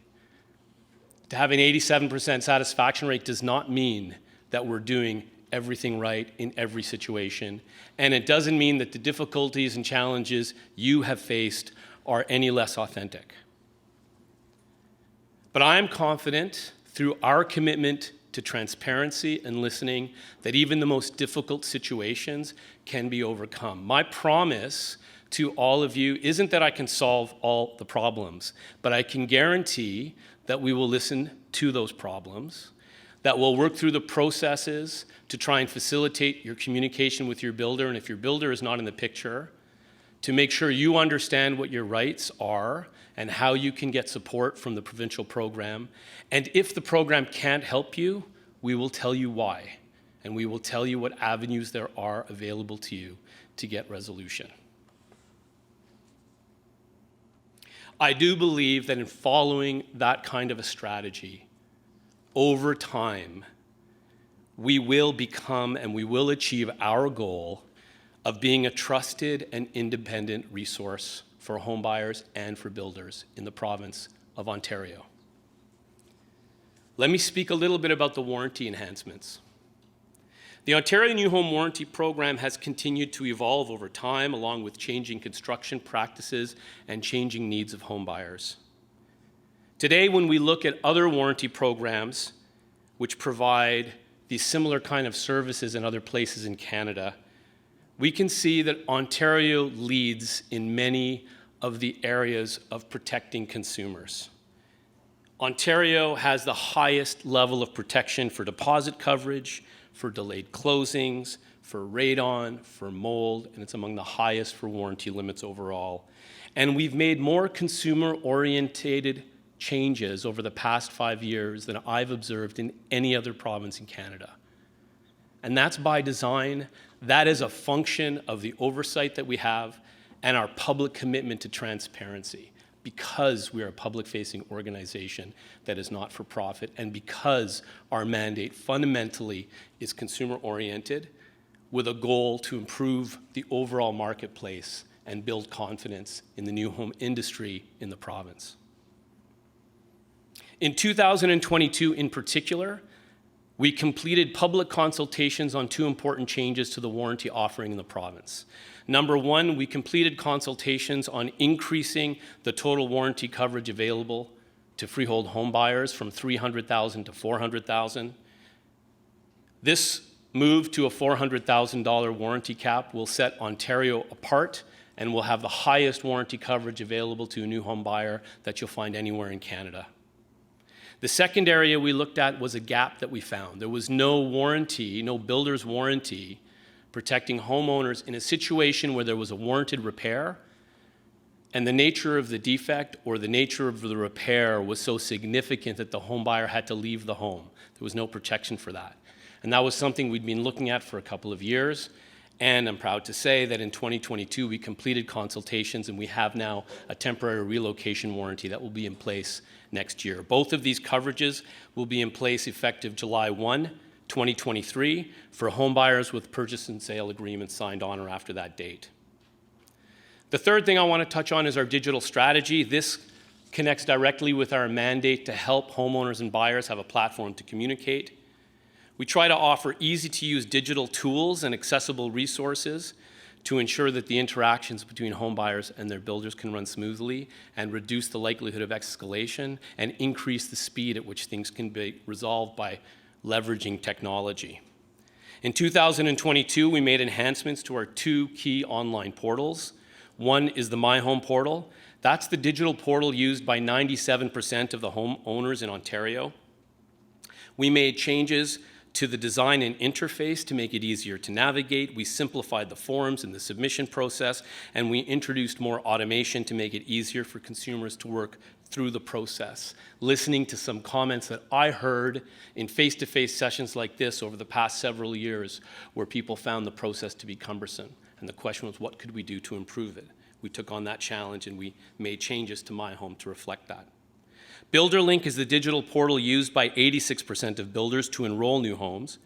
To have an 87% satisfaction rate does not mean that we're doing everything right in every situation, and it doesn't mean that the difficulties and challenges you have faced are any less authentic. But I am confident through our commitment to transparency and listening that even the most difficult situations can be overcome. My promise to all of you isn't that I can solve all the problems, but I can guarantee that we will listen to those problems, that we'll work through the processes to try and facilitate your communication with your builder, and if your builder is not in the picture, to make sure you understand what your rights are and how you can get support from the provincial program. And if the program can't help you, we will tell you why, and we will tell you what avenues there are available to you to get resolution. I do believe that in following that kind of a strategy, over time, we will become and we will achieve our goal of being a trusted and independent resource for homebuyers and for builders in the province of Ontario. Let me speak a little bit about the warranty enhancements. The Ontario New Home Warranty Program has continued to evolve over time, along with changing construction practices and changing needs of homebuyers. Today, when we look at other warranty programs which provide these similar kind of services in other places in Canada, we can see that Ontario leads in many of the areas of protecting consumers. Ontario has the highest level of protection for deposit coverage, for delayed closings, for radon, for mold, and it's among the highest for warranty limits overall. And we've made more consumer-oriented changes over the past 5 years than I've observed in any other province in Canada. And that's by design. That is a function of the oversight that we have and our public commitment to transparency, because we are a public-facing organization that is not for profit, and because our mandate fundamentally is consumer-oriented with a goal to improve the overall marketplace and build confidence in the new home industry in the province. In 2022 in particular, we completed public consultations on 2 important changes to the warranty offering in the province. Number 1, we completed consultations on increasing the total warranty coverage available to freehold home buyers from $300,000 to $400,000. This move to a $400,000 warranty cap will set Ontario apart and will have the highest warranty coverage available to a new home buyer that you'll find anywhere in Canada. The second area we looked at was a gap that we found. There was no warranty, no builder's warranty, protecting homeowners in a situation where there was a warranted repair and the nature of the defect or the nature of the repair was so significant that the home buyer had to leave the home. There was no protection for that. And that was something we'd been looking at for a couple of years. And I'm proud to say that in 2022, we completed consultations and we have now a temporary relocation warranty that will be in place next year. Both of these coverages will be in place effective July 1, 2023 for home buyers with purchase and sale agreements signed on or after that date. The third thing I want to touch on is our digital strategy. This connects directly with our mandate to help homeowners and buyers have a platform to communicate. We try to offer easy-to-use digital tools and accessible resources to ensure that the interactions between home buyers and their builders can run smoothly and reduce the likelihood of escalation and increase the speed at which things can be resolved by leveraging technology. In 2022, we made enhancements to our 2 key online portals. One is the My Home portal. That's the digital portal used by 97% of the homeowners in Ontario. We made changes to the design and interface to make it easier to navigate. We simplified the forms and the submission process, and we introduced more automation to make it easier for consumers to work through the process. Listening to some comments that I heard in face-to-face sessions like this over the past several years where people found the process to be cumbersome. And the question was, what could we do to improve it? We took on that challenge and we made changes to My Home to reflect that. BuilderLink is the digital portal used by 86% of builders to enroll new homes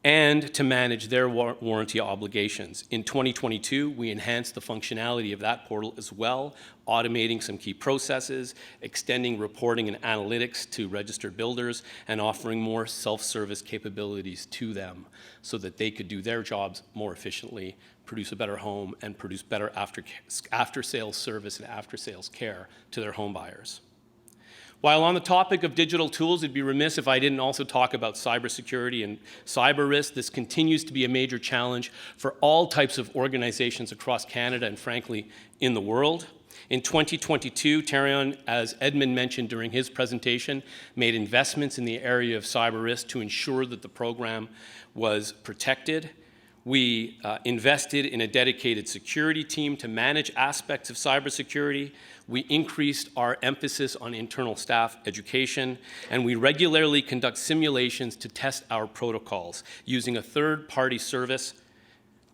and to manage their warranty obligations. In 2022, we enhanced the functionality of that portal as well, automating some key processes, extending reporting and analytics to registered builders, and offering more self-service capabilities to them so that they could do their jobs more efficiently, produce a better home, and produce better after-sales service and after-sales care to their home buyers. While on the topic of digital tools, it'd be remiss if I didn't also talk about cybersecurity and cyber risk. This continues to be a major challenge for all types of organizations across Canada and, frankly, in the world. In 2022, Tarion, as Edmond mentioned during his presentation, made investments in the area of cyber risk to ensure that the program was protected. We invested in a dedicated security team to manage aspects of cybersecurity. We increased our emphasis on internal staff education, and we regularly conduct simulations to test our protocols using a third-party service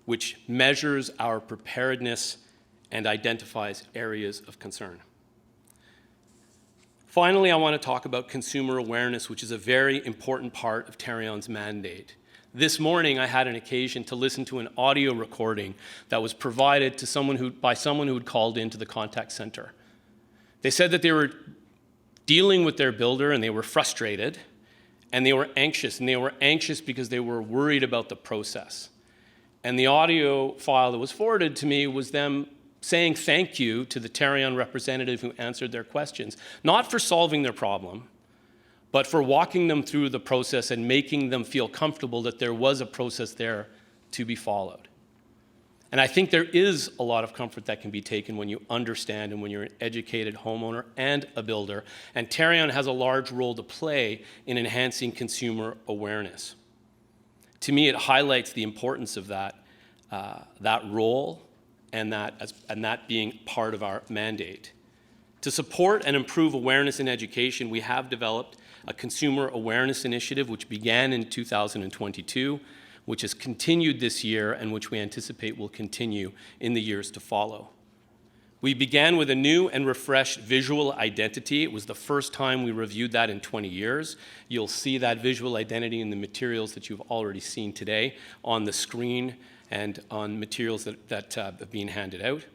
which measures our preparedness and identifies areas of concern. Finally, I want to talk about consumer awareness, which is a very important part of Tarion's mandate. This morning, I had an occasion to listen to an audio recording that was provided to by someone who had called into the contact center. They said that they were dealing with their builder and they were frustrated and they were anxious. And they were anxious because they were worried about the process. And the audio file that was forwarded to me was them saying thank you to the Tarion representative who answered their questions, not for solving their problem, but for walking them through the process and making them feel comfortable that there was a process there to be followed. And I think there is a lot of comfort that can be taken when you understand and when you're an educated homeowner and a builder. And Tarion has a large role to play in enhancing consumer awareness. To me, it highlights the importance of that role and that being part of our mandate. To support and improve awareness in education, we have developed a consumer awareness initiative which began in 2022, which has continued this year and which we anticipate will continue in the years to follow. We began with a new and refreshed visual identity. It was the first time we reviewed that in 20 years. You'll see that visual identity in the materials that you've already seen today on the screen and on materials that have been handed out.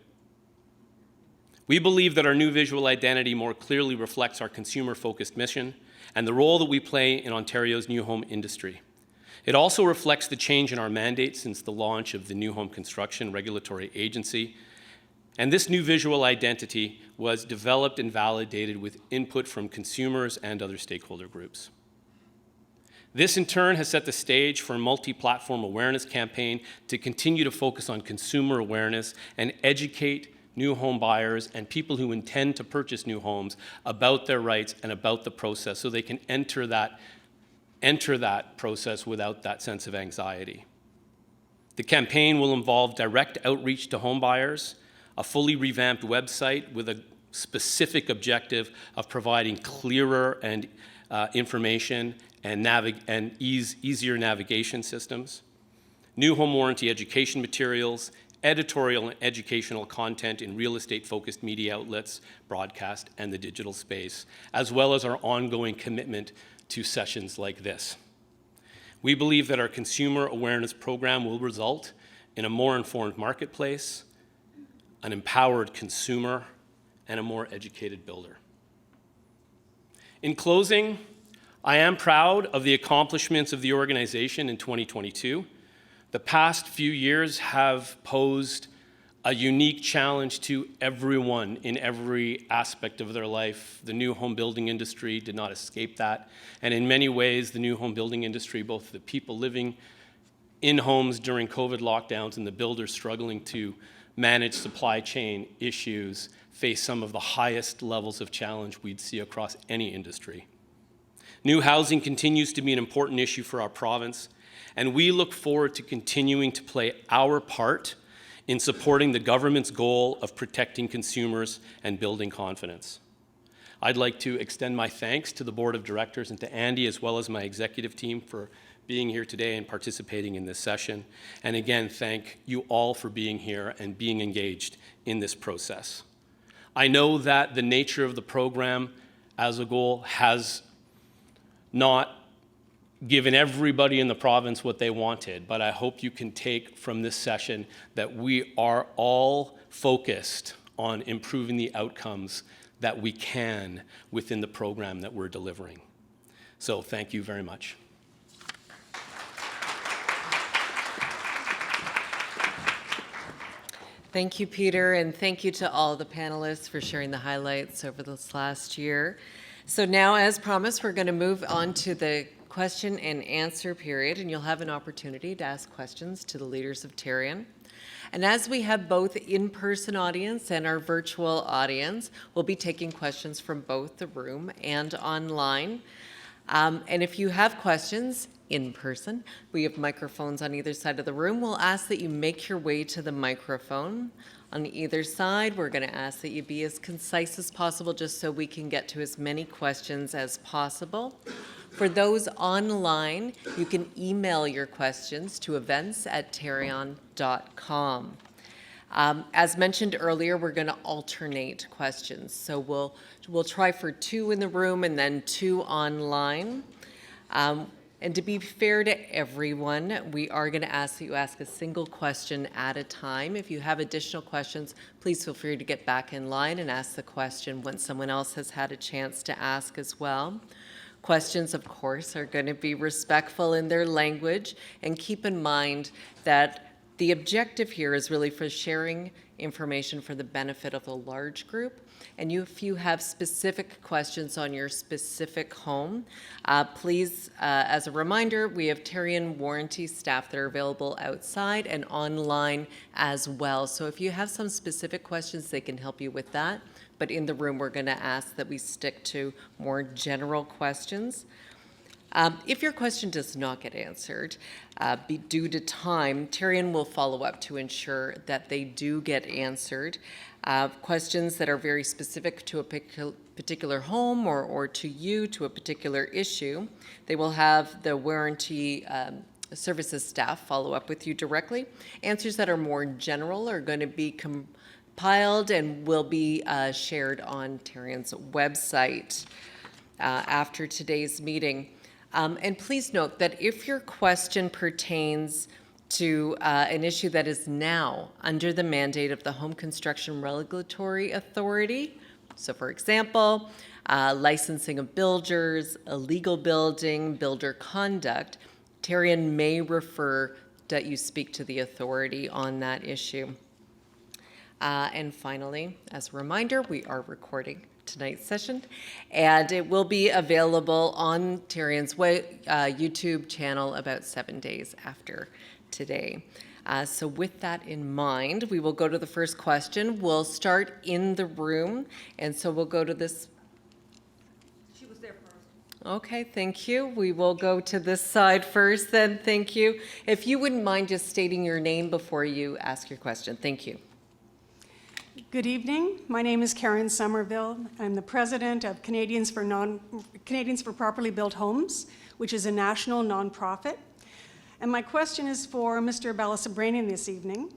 We believe that our new visual identity more clearly reflects our consumer-focused mission and the role that we play in Ontario's new home industry. It also reflects the change in our mandate since the launch of the New Home Construction Regulatory Agency. And this new visual identity was developed and validated with input from consumers and other stakeholder groups. This, in turn, has set the stage for a multi-platform awareness campaign to continue to focus on consumer awareness and educate new home buyers and people who intend to purchase new homes about their rights and about the process so they can enter that process without that sense of anxiety. The campaign will involve direct outreach to home buyers, a fully revamped website with a specific objective of providing clearer and information and easier navigation systems, new home warranty education materials, editorial and educational content in real estate-focused media outlets, broadcast, and the digital space, as well as our ongoing commitment to sessions like this. We believe that our consumer awareness program will result in a more informed marketplace, an empowered consumer, and a more educated builder. In closing, I am proud of the accomplishments of the organization in 2022. The past few years have posed a unique challenge to everyone in every aspect of their life. The new home building industry did not escape that. And in many ways, the new home building industry, both the people living in homes during COVID lockdowns and the builders struggling to manage supply chain issues, face some of the highest levels of challenge we'd see across any industry. New housing continues to be an important issue for our province, and we look forward to continuing to play our part in supporting the government's goal of protecting consumers and building confidence. I'd like to extend my thanks to the Board of Directors and to Andy, as well as my executive team, for being here today and participating in this session. And again, thank you all for being here and being engaged in this process. I know that the nature of the program as a goal has not given everybody in the province what they wanted, but I hope you can take from this session that we are all focused on improving the outcomes that we can within the program that we're delivering. So thank you very much. Thank you, Peter, and thank you to all the panelists for sharing the highlights over this last year. So now, as promised, we're going to move on to the question and answer period, and you'll have an opportunity to ask questions to the leaders of Tarion. And as we have both in-person audience and our virtual audience, we'll be taking questions from both the room and online. And if you have questions in person, we have microphones on either side of the room. We'll ask that you make your way to the microphone. On either side, we're going to ask that you be as concise as possible just so we can get to as many questions as possible. For those online, you can email your questions to events@tarion.com. As mentioned earlier, we're going to alternate questions. So we'll try for 2 in the room and then 2 online. And to be fair to everyone, we are going to ask that you ask a single question at a time. If you have additional questions, please feel free to get back in line and ask the question once someone else has had a chance to ask as well. Questions, of course, are going to be respectful in their language, and keep in mind that the objective here is really for sharing information for the benefit of a large group. And if you have specific questions on your specific home, please, as a reminder, we have Tarion warranty staff that are available outside and online as well. So if you have some specific questions, they can help you with that. But in the room, we're going to ask that we stick to more general questions. If your question does not get answered, due to time, Tarion will follow up to ensure that they do get answered. Questions that are very specific to a particular home or to you, to a particular issue, they will have the warranty services staff follow up with you directly. Answers that are more general are going to be compiled and will be shared on Tarion's website after today's meeting. And please note that if your question pertains to an issue that is now under the mandate of the Home Construction Regulatory Authority, so for example, licensing of builders, illegal building, builder conduct, Tarion may refer that you speak to the authority on that issue. And finally, as a reminder, we are recording tonight's session, and it will be available on Tarion's YouTube channel about 7 days after today. So with that in mind, we will go to the first question. We'll start in the room, and so we'll go to this. She was there first. Okay, thank you. We will go to this side first then, thank you. If you wouldn't mind just stating your name before you ask your question. Thank you. Good evening. My name is Karen Somerville. I'm the president of Canadians for Properly Built Homes, which is a national nonprofit. And my question is for Mr. Balasubramanian this evening.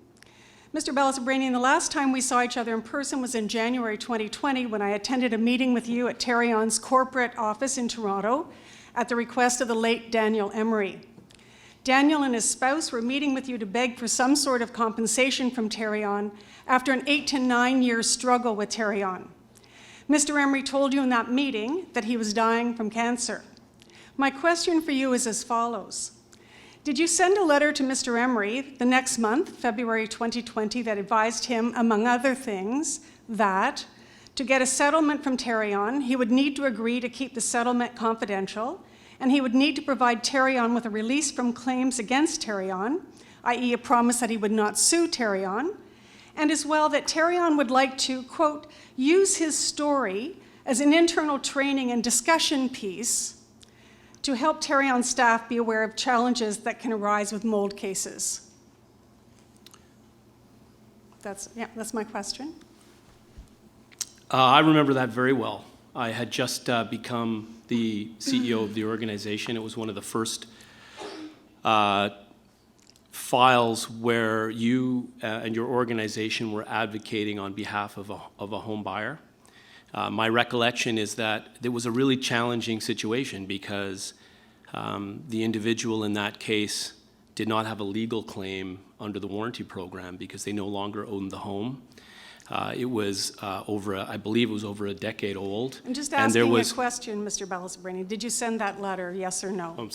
Mr. Balasubramanian, the last time we saw each other in person was in January 2020 when I attended a meeting with you at Tarion's corporate office in Toronto at the request of the late Daniel Emery. Daniel and his spouse were meeting with you to beg for some sort of compensation from Tarion after an 8 to 9 year struggle with Tarion. Mr. Emery told you in that meeting that he was dying from cancer. My question for you is as follows. Did you send a letter to Mr. Emery the next month, February 2020, that advised him, among other things, that to get a settlement from Tarion, he would need to agree to keep the settlement confidential, and he would need to provide Tarion with a release from claims against Tarion, i.e. a promise that he would not sue Tarion, and as well that Tarion would like to, quote, use his story as an internal training and discussion piece to help Tarion staff be aware of challenges that can arise with mold cases. That's my question. I remember that very well. I had just become the CEO of the organization. It was one of the first files where you and your organization were advocating on behalf of a home buyer. My recollection is that it was a really challenging situation because the individual in that case did not have a legal claim under the warranty program because they no longer owned the home. It was I believe it was over a decade old. I'm just asking a question, Mr. Balasubramanian. Did you send that letter, yes or no?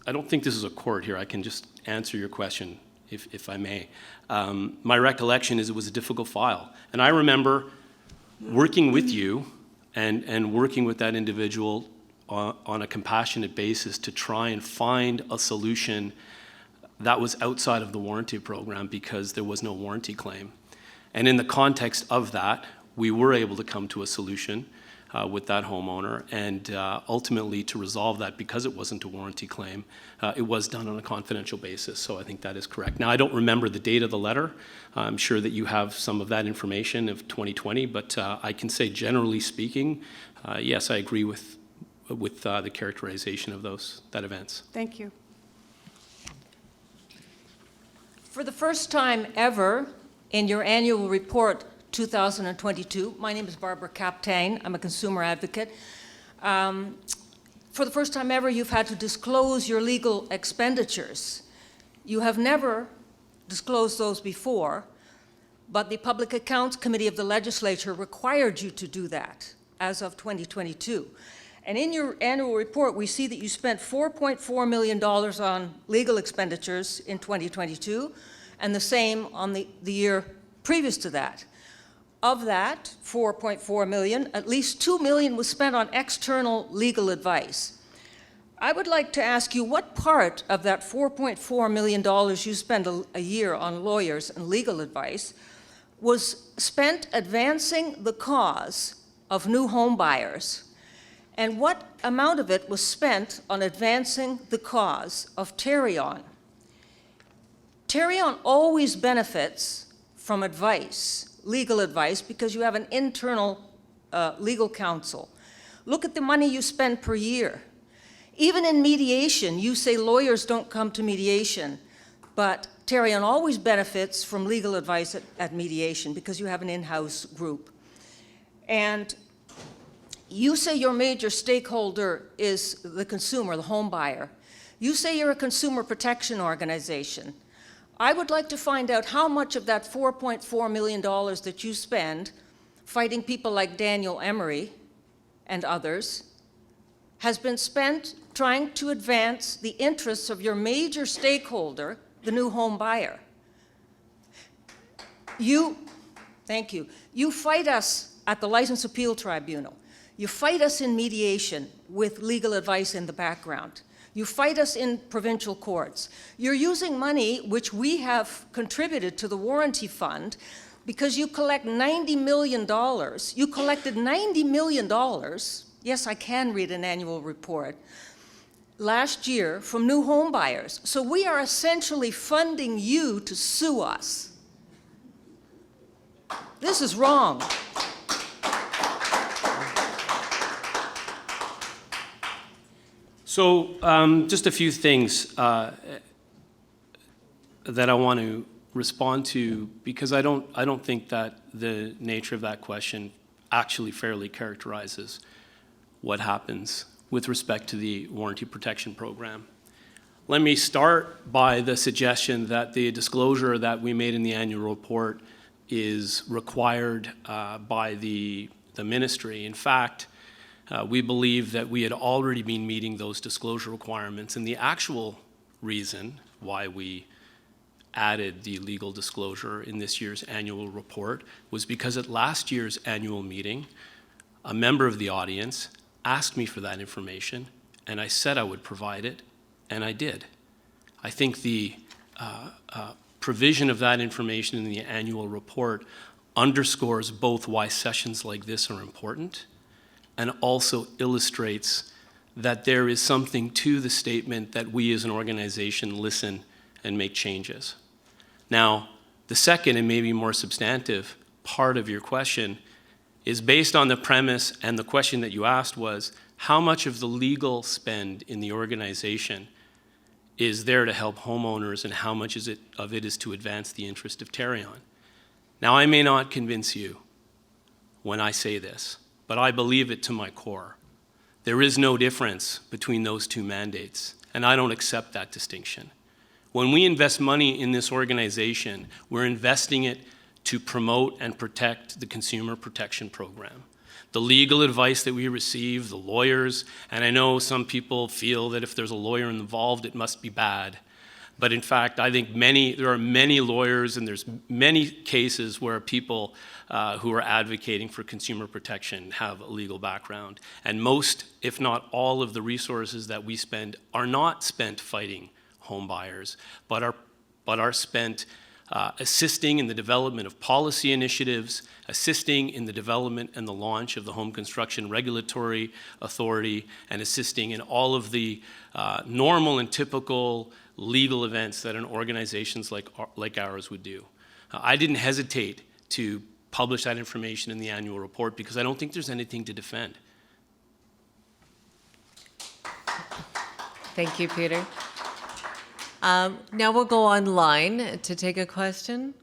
I don't think this is a court here. I can just answer your question, if I may. My recollection is it was a difficult file. And I remember working with you and working with that individual on a compassionate basis to try and find a solution that was outside of the warranty program because there was no warranty claim. And in the context of that, we were able to come to a solution with that homeowner, and ultimately to resolve that because it wasn't a warranty claim, it was done on a confidential basis, so I think that is correct. Now, I don't remember the date of the letter. I'm sure that you have some of that information of 2020, but I can say generally speaking, yes, I agree with the characterization of that events. Thank you. For the first time ever in your annual report 2022, my name is Barbara Captain, I'm a consumer advocate. For the first time ever, you've had to disclose your legal expenditures. You have never disclosed those before, but the Public Accounts Committee of the Legislature required you to do that as of 2022. And in your annual report, we see that you spent $4.4 million on legal expenditures in 2022, and the same on the year previous to that. of that 4.4 million, at least 2 million was spent on external legal advice. I would like to ask you what part of that $4.4 million you spend a year on lawyers and legal advice was spent advancing the cause of new home buyers, and what amount of it was spent on advancing the cause of Tarion? Tarion always benefits from advice, legal advice, because you have an internal legal counsel. Look at the money you spend per year. Even in mediation, you say lawyers don't come to mediation, but Tarion always benefits from legal advice at mediation because you have an in-house group. And you say your major stakeholder is the consumer, the home buyer. You say you're a consumer protection organization. I would like to find out how much of that $4.4 million that you spend fighting people like Daniel Emery and others has been spent trying to advance the interests of your major stakeholder, the new home buyer. Thank you. You fight us at the License Appeal Tribunal. You fight us in mediation with legal advice in the background. You fight us in provincial courts. You're using money which we have contributed to the warranty fund because you collect $90 million. You collected $90 million. Yes, I can read an annual report. Last year from new home buyers. So we are essentially funding you to sue us. This is wrong. So just a few things that I want to respond to, because I don't think that the nature of that question actually fairly characterizes what happens with respect to the warranty protection program. Let me start by the suggestion that the disclosure that we made in the annual report is required by the ministry. In fact, we believe that we had already been meeting those disclosure requirements, and the actual reason why we added the legal disclosure in this year's annual report was because at last year's annual meeting, a member of the audience asked me for that information, and I said I would provide it, and I did. I think the provision of that information in the annual report underscores both why sessions like this are important and also illustrates that there is something to the statement that we as an organization listen and make changes. Now, the second and maybe more substantive part of your question is based on the premise, and the question that you asked was, how much of the legal spend in the organization is there to help homeowners, and how much of it is to advance the interest of Tarion? Now, I may not convince you when I say this, but I believe it to my core. There is no difference between those two mandates, and I don't accept that distinction. When we invest money in this organization, we're investing it to promote and protect the consumer protection program. The legal advice that we receive, the lawyers, and I know some people feel that if there's a lawyer involved, it must be bad. But in fact, I think there are many lawyers, and there's many cases where people who are advocating for consumer protection have a legal background. And most, if not all, of the resources that we spend are not spent fighting home buyers, but are spent assisting in the development of policy initiatives, assisting in the development and the launch of the Home Construction Regulatory Authority, and assisting in all of the normal and typical legal events that an organization like ours would do. I didn't hesitate to publish that information in the annual report because I don't think there's anything to defend. Thank you, Peter. Now we'll go online to take a question.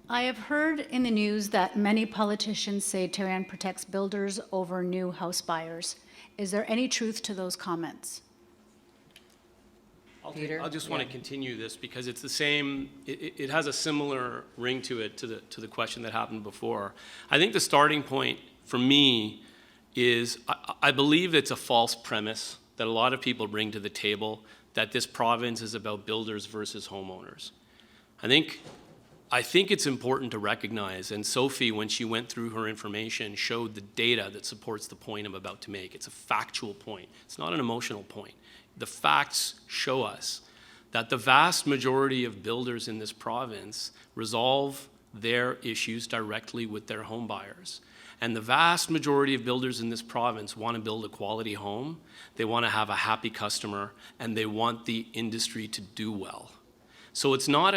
I have heard in the news that many politicians say Tarion protects builders over new house buyers. Is there any truth to those comments? Peter? I'll just want to continue this because it's the same, it has a similar ring to it to the question that happened before. I think the starting point for me is I believe it's a false premise that a lot of people bring to the table that this province is about builders versus homeowners. I think it's important to recognize, and Sophie, when she went through her information, showed the data that supports the point I'm about to make. It's a factual point. It's not an emotional point. The facts show us that the vast majority of builders in this province resolve their issues directly with their home buyers. And the vast majority of builders in this province want to build a quality home, they want to have a happy customer, and they want the industry to do well. So it's not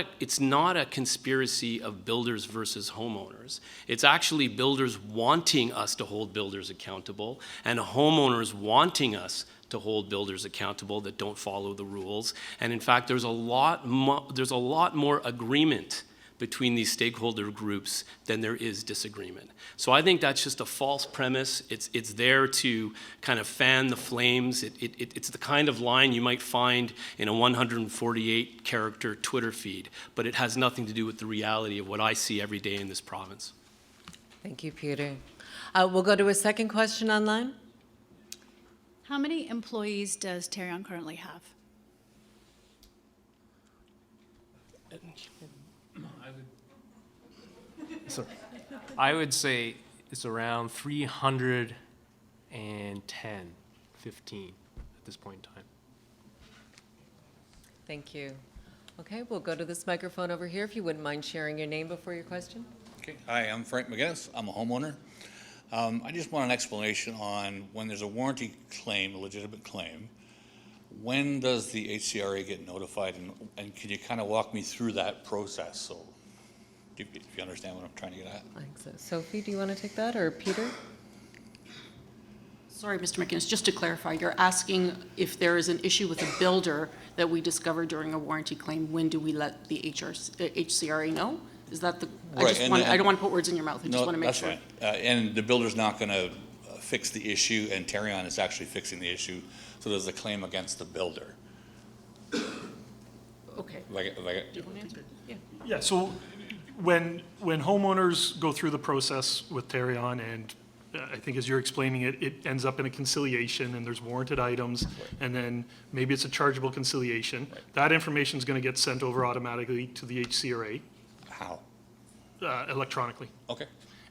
a conspiracy of builders versus homeowners. It's actually builders wanting us to hold builders accountable and homeowners wanting us to hold builders accountable that don't follow the rules. And in fact, there's a lot more agreement between these stakeholder groups than there is disagreement. So I think that's just a false premise. It's there to kind of fan the flames. It's the kind of line you might find in a 148-character Twitter feed, but it has nothing to do with the reality of what I see every day in this province. Thank you, Peter. We'll go to a second question online. How many employees does Tarion currently have? I would say it's around 310, 15 at this point in time. Thank you. Okay, we'll go to this microphone over here, if you wouldn't mind sharing your name before your question. Okay. Hi, I'm Frank McGinnis. I'm a homeowner. I just want an explanation on when there's a warranty claim, a legitimate claim, when does the HCRA get notified, and can you kind of walk me through that process? So, if you understand what I'm trying to get at. I think so. Sophie, do you want to take that, or Peter? Sorry, Mr. McInnes, just to clarify, you're asking if there is an issue with a builder that we discover during a warranty claim, when do we let the HCRA know? Is that the, Right, I don't want to put words in your mouth, I just want to make sure. That's fine. And the builder's not going to fix the issue, and Tarion is actually fixing the issue, so there's a claim against the builder. Okay. Do you Do you want to answer? Yeah. Yeah, so when homeowners go through the process with Tarion, and I think as you're explaining it, it ends up in a conciliation, and there's warranted items, and then maybe it's a chargeable conciliation. That information is going to get sent over automatically to the HCRA. How? Electronically. Okay.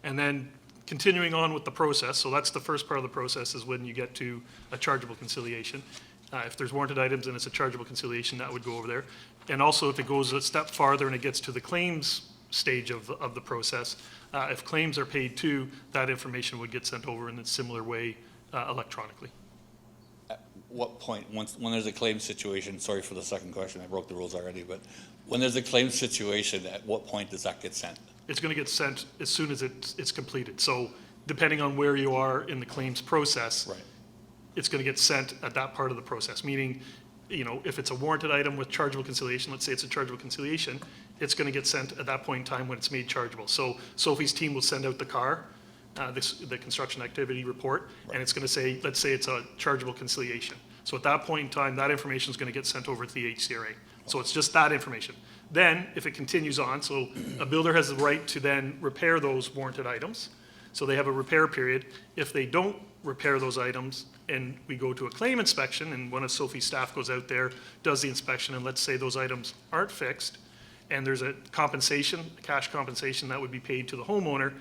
And then continuing on with the process, so that's the first part of the process, is when you get to a chargeable conciliation. If there's warranted items and it's a chargeable conciliation, that would go over there. And also, if it goes a step farther and it gets to the claims stage of the process, if claims are paid too, that information would get sent over in a similar way electronically. At what point, when there's a claim situation, sorry for the second question, I broke the rules already, but when there's a claim situation, at what point does that get sent? It's going to get sent as soon as it's completed. So depending on where you are in the claims process, Right. it's going to get sent at that part of the process, meaning, you know, if it's a warranted item with chargeable conciliation, let's say it's a chargeable conciliation, it's going to get sent at that point in time when it's made chargeable. So Sophie's team will send out the CAR, the construction activity report, and it's going to say, let's say it's a chargeable conciliation. So at that point in time, that information is going to get sent over to the HCRA. So it's just that information. Then, if it continues on, so a builder has the right to then repair those warranted items. So they have a repair period. If they don't repair those items and we go to a claim inspection, and one of Sophie's staff goes out there, does the inspection, and let's say those items aren't fixed, and there's a compensation, a cash compensation that would be paid to the homeowner,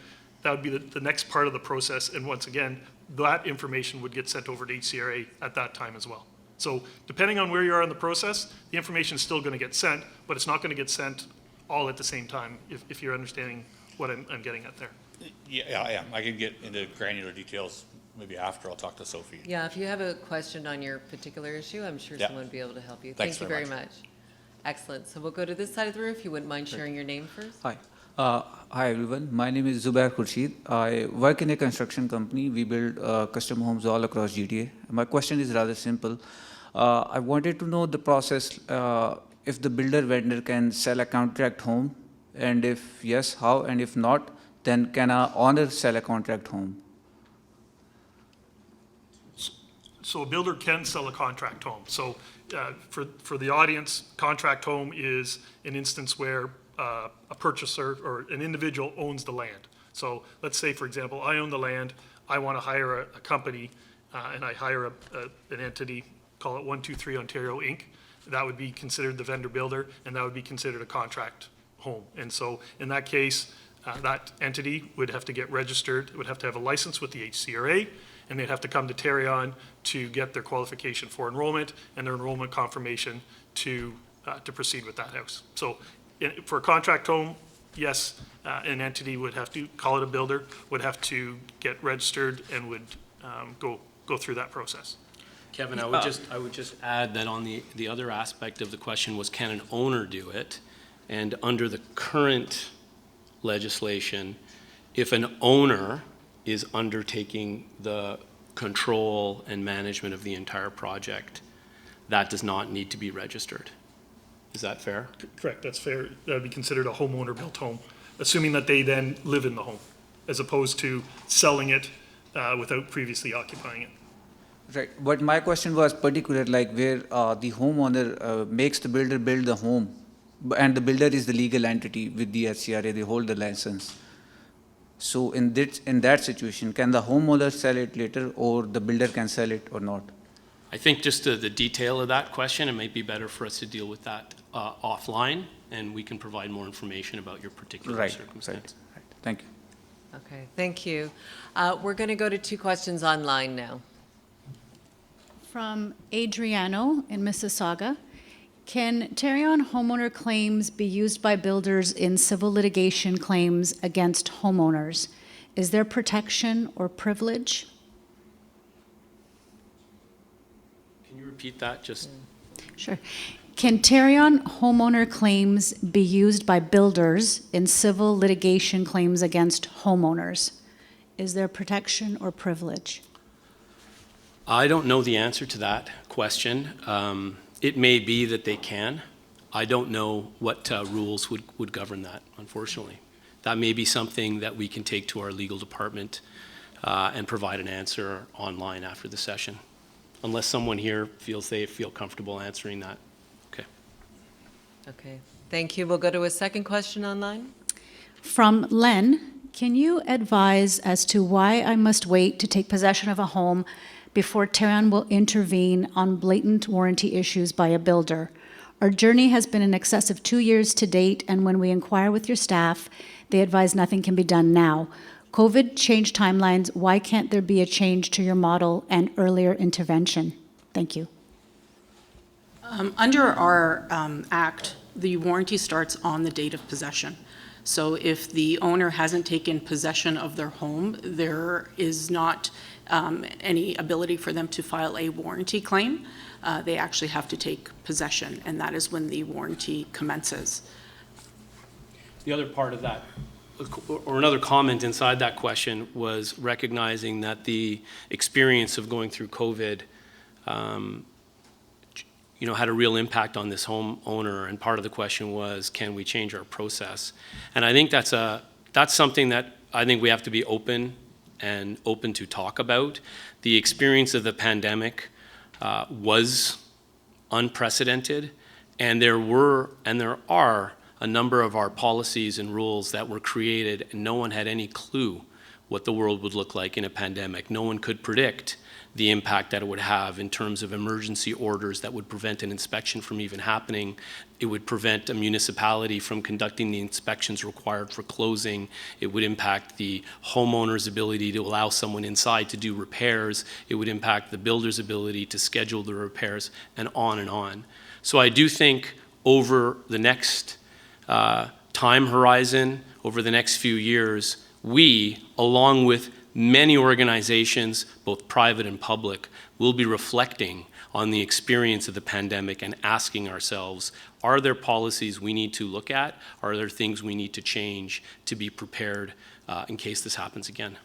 that would be the next part of the process. And once again, that information would get sent over to HCRA at that time as well. So depending on where you are in the process, the information is still going to get sent, but it's not going to get sent all at the same time, if you're understanding what I'm getting at there. Yeah, I am. I can get into granular details maybe after. I'll talk to Sophie. Yeah, if you have a question on your particular issue, I'm sure Yeah. someone would be able to help you. Thanks Thank you very very much. Excellent. So we'll go to this side of the room, if you wouldn't mind sharing your name first. Hi. Hi everyone, my name is Zubair Khurshid. I work in a construction company. We build custom homes all across GTA. My question is rather simple. I wanted to know the process, if the builder vendor can sell a contract home, and if yes, how, and if not, then can a owner sell a contract home? So a builder can sell a contract home. So for the audience, contract home is an instance where a purchaser or an individual owns the land. So let's say, for example, I own the land, I want to hire a company, and I hire an entity, call it 123 Ontario Inc. That would be considered the vendor builder, and that would be considered a contract home. And so in that case, that entity would have to get registered, would have to have a license with the HCRA, and they'd have to come to Tarion to get their qualification for enrollment and their enrollment confirmation to proceed with that house. So for a contract home, yes, an entity would have to, call it a builder, would have to get registered and would go through that process. Kevin, I would just add that on the other aspect of the question was, can an owner do it? And under the current legislation, if an owner is undertaking the control and management of the entire project, that does not need to be registered. Is that fair? Correct, that's fair. That would be considered a homeowner-built home, assuming that they then live in the home, as opposed to selling it without previously occupying it. Right, but my question was particular, like where the homeowner makes the builder build the home, and the builder is the legal entity with the HCRA, they hold the license. So in that situation, can the homeowner sell it later, or the builder can sell it or not? I think just the detail of that question, it might be better for us to deal with that offline, and we can provide more information about your particular circumstance. Right. Thank you. Okay, thank you. We're going to go to 2 questions online now. From Adriano in Mississauga. Can Tarion homeowner claims be used by builders in civil litigation claims against homeowners? Is there protection or privilege? Can you repeat that? Just Sure. Can Tarion homeowner claims be used by builders in civil litigation claims against homeowners? Is there protection or privilege? I don't know the answer to that question. It may be that they can. I don't know what rules would govern that, unfortunately. That may be something that we can take to our legal department and provide an answer online after the session, unless someone here feels they feel comfortable answering that. Okay. Okay, thank you. We'll go to a second question online. From Len, can you advise as to why I must wait to take possession of a home before Tarion will intervene on blatant warranty issues by a builder? Our journey has been in excess of 2 years to date, and when we inquire with your staff, they advise nothing can be done now. COVID changed timelines. Why can't there be a change to your model and earlier intervention? Thank you. Under our act, the warranty starts on the date of possession. So if the owner hasn't taken possession of their home, there is not any ability for them to file a warranty claim. They actually have to take possession, and that is when the warranty commences. The other part of that, or another comment inside that question, was recognizing that the experience of going through COVID had a real impact on this homeowner, and part of the question was, can we change our process? And I think that's something that I think we have to be open to talk about. The experience of the pandemic was unprecedented, and there are a number of our policies and rules that were created, and no one had any clue what the world would look like in a pandemic. No one could predict the impact that it would have in terms of emergency orders that would prevent an inspection from even happening. It would prevent a municipality from conducting the inspections required for closing. It would impact the homeowner's ability to allow someone inside to do repairs. It would impact the builder's ability to schedule the repairs, and on and on. So I do think over the next time horizon, over the next few years, we, along with many organizations, both private and public, will be reflecting on the experience of the pandemic and asking ourselves, are there policies we need to look at? Are there things we need to change to be prepared in case this happens again?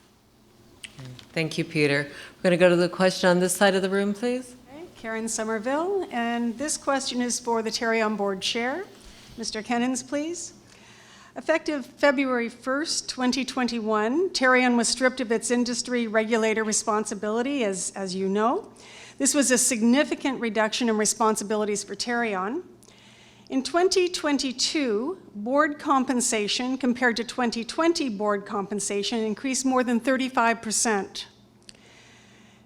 Thank you, Peter. We're going to go to the question on this side of the room, please. Okay, Karen Somerville, and this question is for the Tarion Board Chair. Mr. Kennens, please. Effective February 1st, 2021, Tarion was stripped of its industry regulator responsibility, as you know. This was a significant reduction in responsibilities for Tarion. In 2022, board compensation compared to 2020 board compensation increased more than 35%.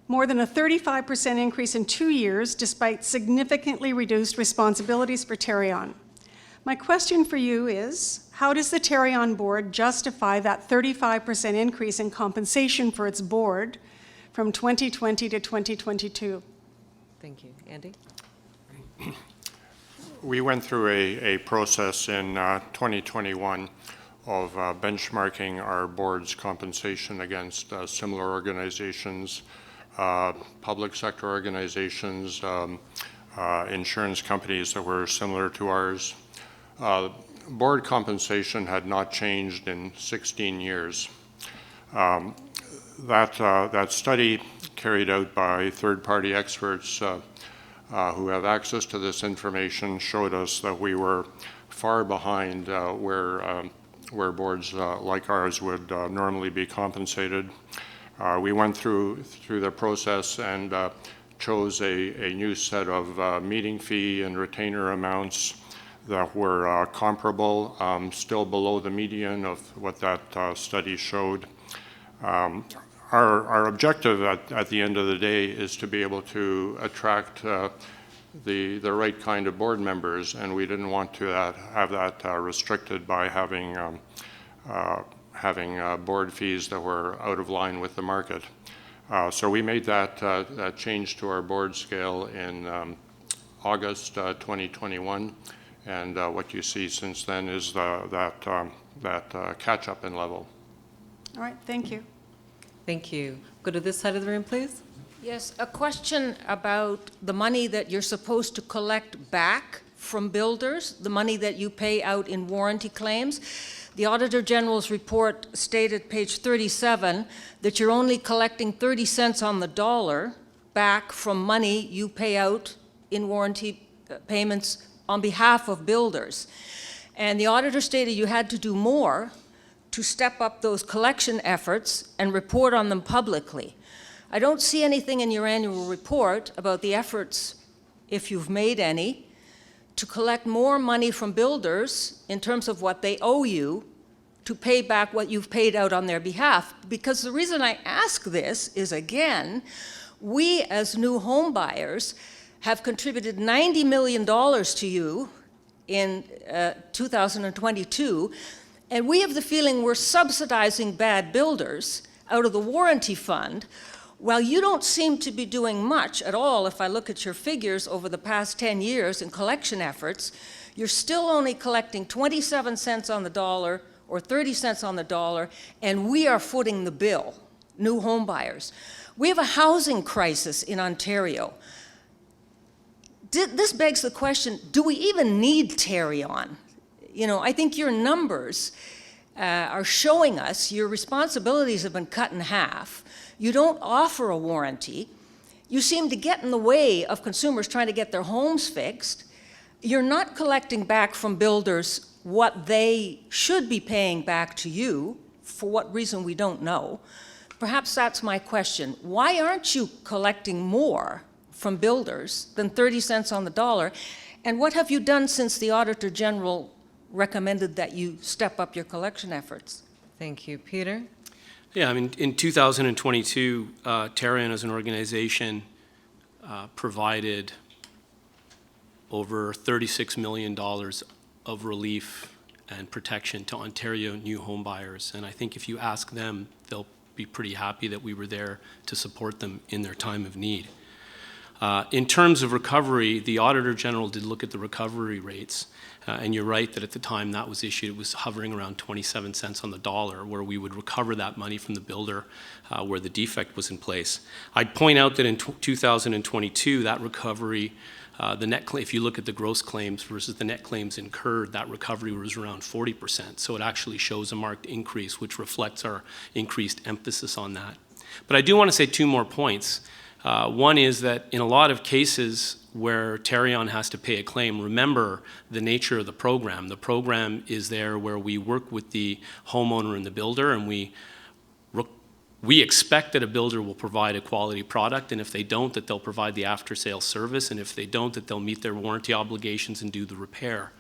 More than a 35% increase in 2 years, despite significantly reduced responsibilities for Tarion. My question for you is, how does the Tarion board justify that 35% increase in compensation for its board from 2020 to 2022? Thank you. Andy? We went through a process in 2021 of benchmarking our board's compensation against similar organizations, public sector organizations, insurance companies that were similar to ours. Board compensation had not changed in 16 years. That study, carried out by third-party experts who have access to this information, showed us that we were far behind where boards like ours would normally be compensated. We went through the process and chose a new set of meeting fee and retainer amounts that were comparable, still below the median of what that study showed. Our objective at the end of the day is to be able to attract the right kind of board members, and we didn't want to have that restricted by having board fees that were out of line with the market. So we made that change to our board scale in August 2021, and what you see since then is that catch-up in level. All right, thank you. Thank you. Go to this side of the room, please. Yes, a question about the money that you're supposed to collect back from builders, the money that you pay out in warranty claims. The Auditor General's report stated, page 37, that you're only collecting 30 cents on the dollar back from money you pay out in warranty payments on behalf of builders. And the auditor stated you had to do more to step up those collection efforts and report on them publicly. I don't see anything in your annual report about the efforts, if you've made any, to collect more money from builders in terms of what they owe you to pay back what you've paid out on their behalf. Because the reason I ask this is, again, we as new home buyers have contributed $90 million to you in 2022, and we have the feeling we're subsidizing bad builders out of the warranty fund, while you don't seem to be doing much at all. If I look at your figures over the past 10 years in collection efforts, you're still only collecting 27 cents on the dollar or 30 cents on the dollar, and we are footing the bill, new home buyers. We have a housing crisis in Ontario. This begs the question, do we even need Tarion? You know, I think your numbers are showing us your responsibilities have been cut in half. You don't offer a warranty. You seem to get in the way of consumers trying to get their homes fixed. You're not collecting back from builders what they should be paying back to you, for what reason we don't know. Perhaps that's my question. Why aren't you collecting more from builders than 30 cents on the dollar? And what have you done since the Auditor General recommended that you step up your collection efforts? Thank you. Peter? Yeah, I mean, in 2022, Tarion as an organization provided over $36 million of relief and protection to Ontario new home buyers. And I think if you ask them, they'll be pretty happy that we were there to support them in their time of need. In terms of recovery, the Auditor General did look at the recovery rates, and you're right that at the time that was issued, it was hovering around 27 cents on the dollar, where we would recover that money from the builder where the defect was in place. I'd point out that in 2022, that recovery, the net if you look at the gross claims versus the net claims incurred, that recovery was around 40%. So it actually shows a marked increase, which reflects our increased emphasis on that. But I do want to say two more points. One is that in a lot of cases where Tarion has to pay a claim, remember the nature of the program. The program is there where we work with the homeowner and the builder, and we expect that a builder will provide a quality product, and if they don't, that they'll provide the after-sales service, and if they don't, that they'll meet their warranty obligations and do the repair.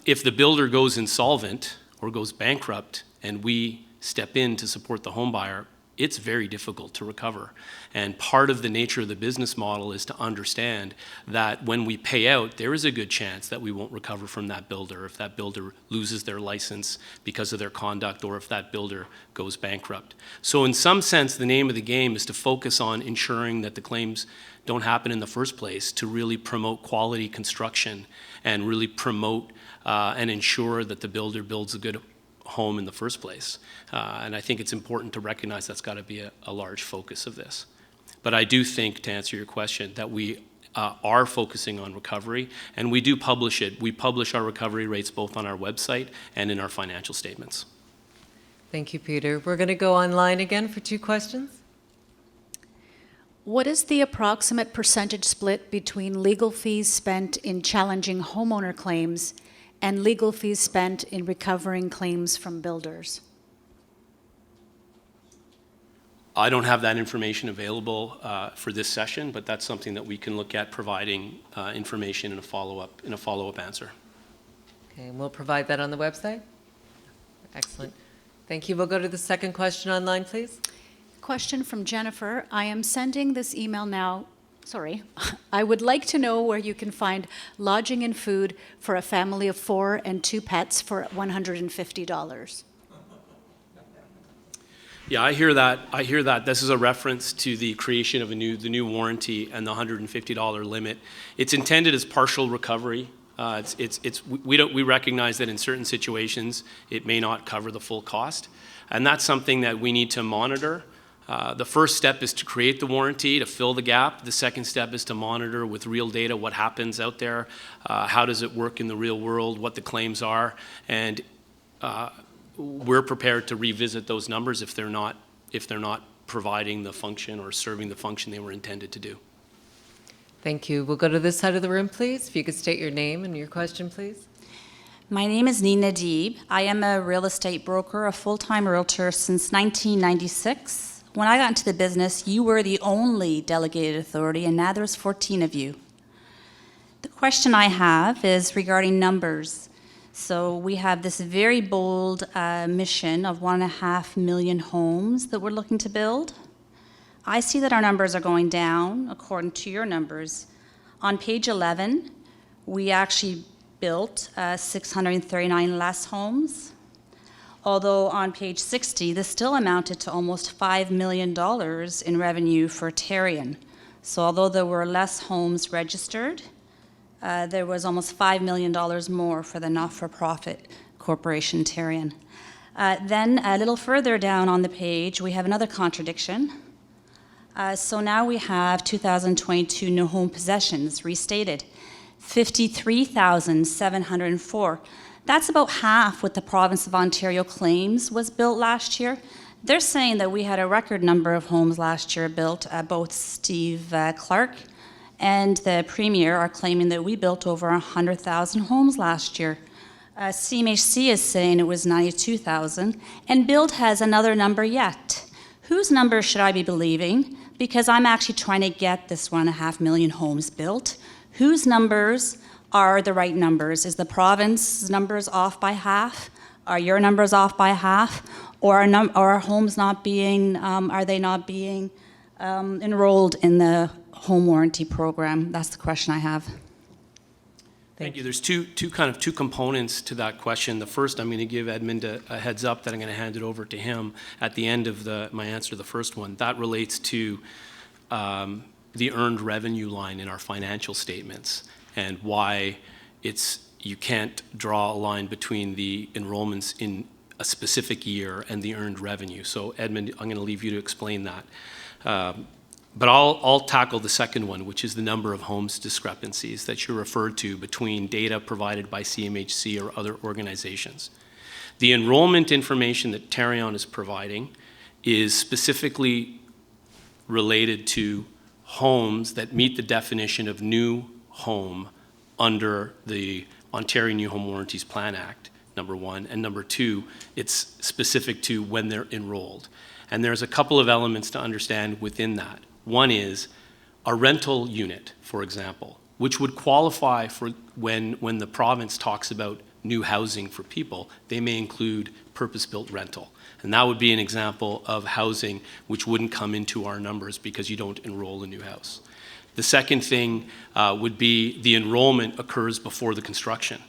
If the builder goes insolvent or goes bankrupt and we step in to support the home buyer, it's very difficult to recover. And part of the nature of the business model is to understand that when we pay out, there is a good chance that we won't recover from that builder if that builder loses their license because of their conduct or if that builder goes bankrupt. So in some sense, the name of the game is to focus on ensuring that the claims don't happen in the first place, to really promote quality construction and really promote and ensure that the builder builds a good home in the first place. And I think it's important to recognize that's got to be a large focus of this. But I do think, to answer your question, that we are focusing on recovery, and we do publish it. We publish our recovery rates both on our website and in our financial statements. Thank you, Peter. We're going to go online again for 2 questions. What is the approximate percentage split between legal fees spent in challenging homeowner claims and legal fees spent in recovering claims from builders? I don't have that information available for this session, but that's something that we can look at providing information in a follow-up answer. Okay, and we'll provide that on the website. Excellent. Thank you. We'll go to the second question online, please. Question from Jennifer. I am sending this email now. Sorry. I would like to know where you can find lodging and food for a family of 4 and 2 pets for $150. Yeah, I hear that. This is a reference to the creation of the new warranty and the $150 limit. It's intended as partial recovery. We recognize that in certain situations it may not cover the full cost, and that's something that we need to monitor. The first step is to create the warranty, to fill the gap. The second step is to monitor with real data what happens out there, how does it work in the real world, what the claims are, and we're prepared to revisit those numbers if they're not providing the function or serving the function they were intended to do. Thank you. We'll go to this side of the room, please. If you could state your name and your question, please. My name is Nina Deeb. I am a real estate broker, a full-time realtor since 1996. When I got into the business, you were the only delegated authority, and now there's 14 of you. The question I have is regarding numbers. So we have this very bold mission of 1.5 million homes that we're looking to build. I see that our numbers are going down according to your numbers. On page 11, we actually built 639 less homes. Although on page 60, this still amounted to almost $5 million in revenue for Tarion. So although there were less homes registered, there was almost $5 million more for the not-for-profit corporation Tarion. Then a little further down on the page, we have another contradiction. So now we have 2022 new home possessions restated, 53,704. That's about half what the province of Ontario claims was built last year. They're saying that we had a record number of homes last year built. Both Steve Clark and the Premier are claiming that we built over 100,000 homes last year. CMHC is saying it was 92,000, and Build has another number yet. Whose number should I be believing? Because I'm actually trying to get this 1.5 million homes built. Whose numbers are the right numbers? Is the province's numbers off by half? Are your numbers off by half? Or are homes not being, are they not being enrolled in the home warranty program? That's the question I have. Thank you. There's two components to that question. The first, I'm going to give Edmond a heads up that I'm going to hand it over to him at the end of my answer to the first one. That relates to the earned revenue line in our financial statements, and why you can't draw a line between the enrollments in a specific year and the earned revenue. So Edmond, I'm going to leave you to explain that. But I'll tackle the second one, which is the number of homes discrepancies that you referred to between data provided by CMHC or other organizations. The enrollment information that Tarion is providing is specifically related to homes that meet the definition of new home under the Ontario New Home Warranties Plan Act, number one, and number two, it's specific to when they're enrolled. And there's a couple of elements to understand within that. One is a rental unit, for example, which would qualify for when the province talks about new housing for people. They may include purpose-built rental. And that would be an example of housing which wouldn't come into our numbers because you don't enroll a new house. The second thing would be the enrollment occurs before the construction.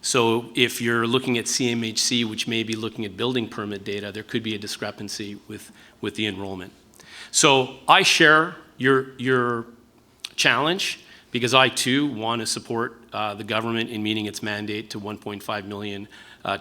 So if you're looking at CMHC, which may be looking at building permit data, there could be a discrepancy with the enrollment. So I share your challenge, because I too want to support the government in meeting its mandate to 1.5 million,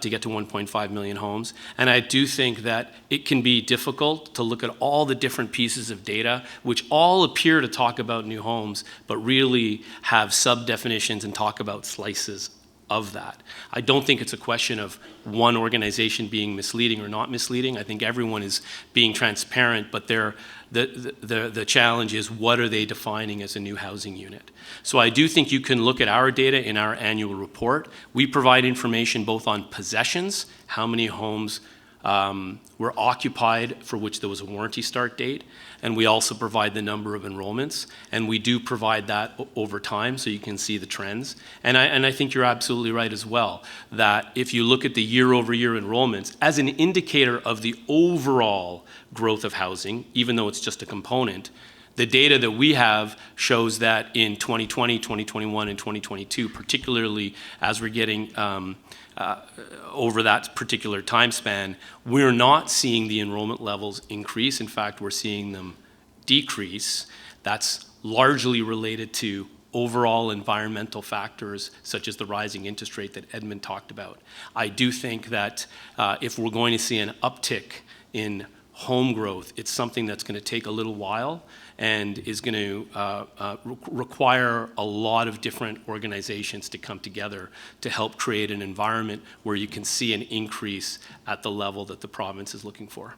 to get to 1.5 million homes. And I do think that it can be difficult to look at all the different pieces of data, which all appear to talk about new homes, but really have sub-definitions and talk about slices of that. I don't think it's a question of one organization being misleading or not misleading. I think everyone is being transparent, but the challenge is, what are they defining as a new housing unit? So I do think you can look at our data in our annual report. We provide information both on possessions, how many homes were occupied for which there was a warranty start date, and we also provide the number of enrollments, and we do provide that over time so you can see the trends. And I think you're absolutely right as well, that if you look at the year-over-year enrollments as an indicator of the overall growth of housing, even though it's just a component, the data that we have shows that in 2020, 2021, and 2022, particularly as we're getting over that particular time span, we're not seeing the enrollment levels increase. In fact, we're seeing them decrease. That's largely related to overall environmental factors, such as the rising interest rate that Edmond talked about. I do think that if we're going to see an uptick in home growth, it's something that's going to take a little while and is going to require a lot of different organizations to come together to help create an environment where you can see an increase at the level that the province is looking for.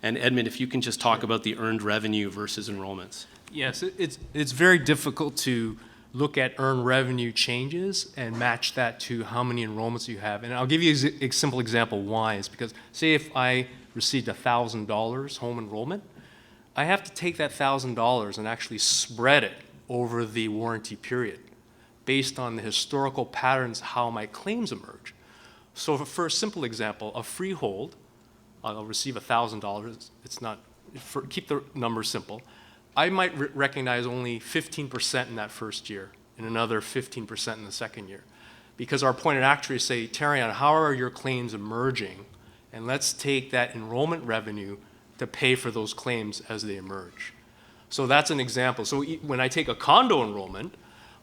And Edmond, if you can just talk about the earned revenue versus enrollments. Yes, it's very difficult to look at earned revenue changes and match that to how many enrollments you have. And I'll give you a simple example why. Is because, say if I received $1,000 home enrollment, I have to take that $1,000 and actually spread it over the warranty period based on the historical patterns how my claims emerge. So for a simple example, a freehold, I'll receive $1,000. It's not, keep the numbers simple. I might recognize only 15% in that first year and another 15% in the second year. Because our appointed actuaries say, Tarion, how are your claims emerging? And let's take that enrollment revenue to pay for those claims as they emerge. So that's an example. So when I take a condo enrollment,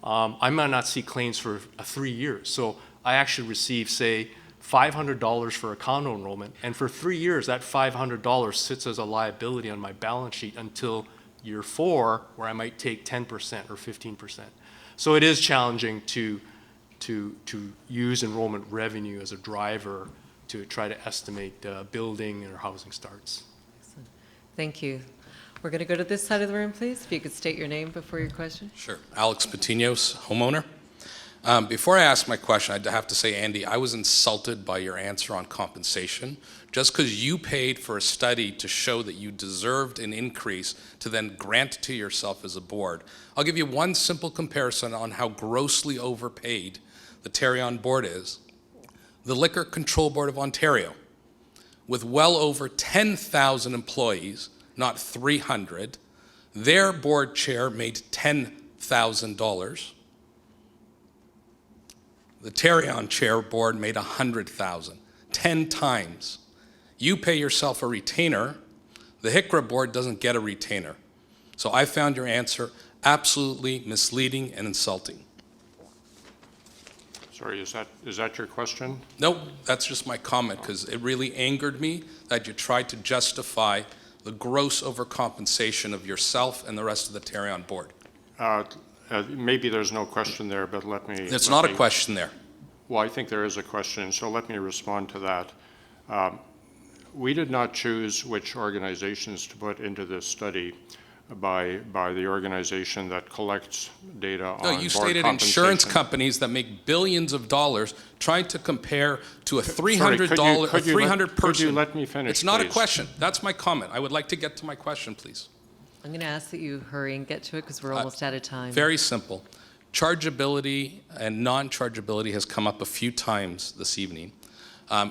I might not see claims for 3 years. So I actually receive, say, $500 for a condo enrollment, and for 3 years, that $500 sits as a liability on my balance sheet until year 4, where I might take 10% or 15%. So it is challenging to use enrollment revenue as a driver to try to estimate building or housing starts. Excellent. Thank you. We're going to go to this side of the room, please. If you could state your name before your question. Sure. Alex Patinos, homeowner. Before I ask my question, I have to say, Andy, I was insulted by your answer on compensation. Just because you paid for a study to show that you deserved an increase to then grant to yourself as a board. I'll give you one simple comparison on how grossly overpaid the Tarion board is. The Liquor Control Board of Ontario, with well over 10,000 employees, not 300, their board chair made $10,000. The Tarion chair board made $100,000, 10 times. You pay yourself a retainer. The HICRA board doesn't get a retainer. So I found your answer absolutely misleading and insulting. Sorry, is that your question? No, that's just my comment, because it really angered me that you tried to justify the gross overcompensation of yourself and the rest of the Tarion board. Maybe there's no question there, but let me... It's not a question there. Well, I think there is a question, so let me respond to that. We did not choose which organizations to put into this study by the organization that collects data on board compensation. No, you stated insurance companies that make billions of dollars trying to compare to a $300 person. Could you let me finish, It's not please? a question. That's my comment. I would like to get to my question, please. I'm going to ask that you hurry and get to it because we're almost out of time. Very simple. Chargeability and non-chargeability has come up a few times this evening.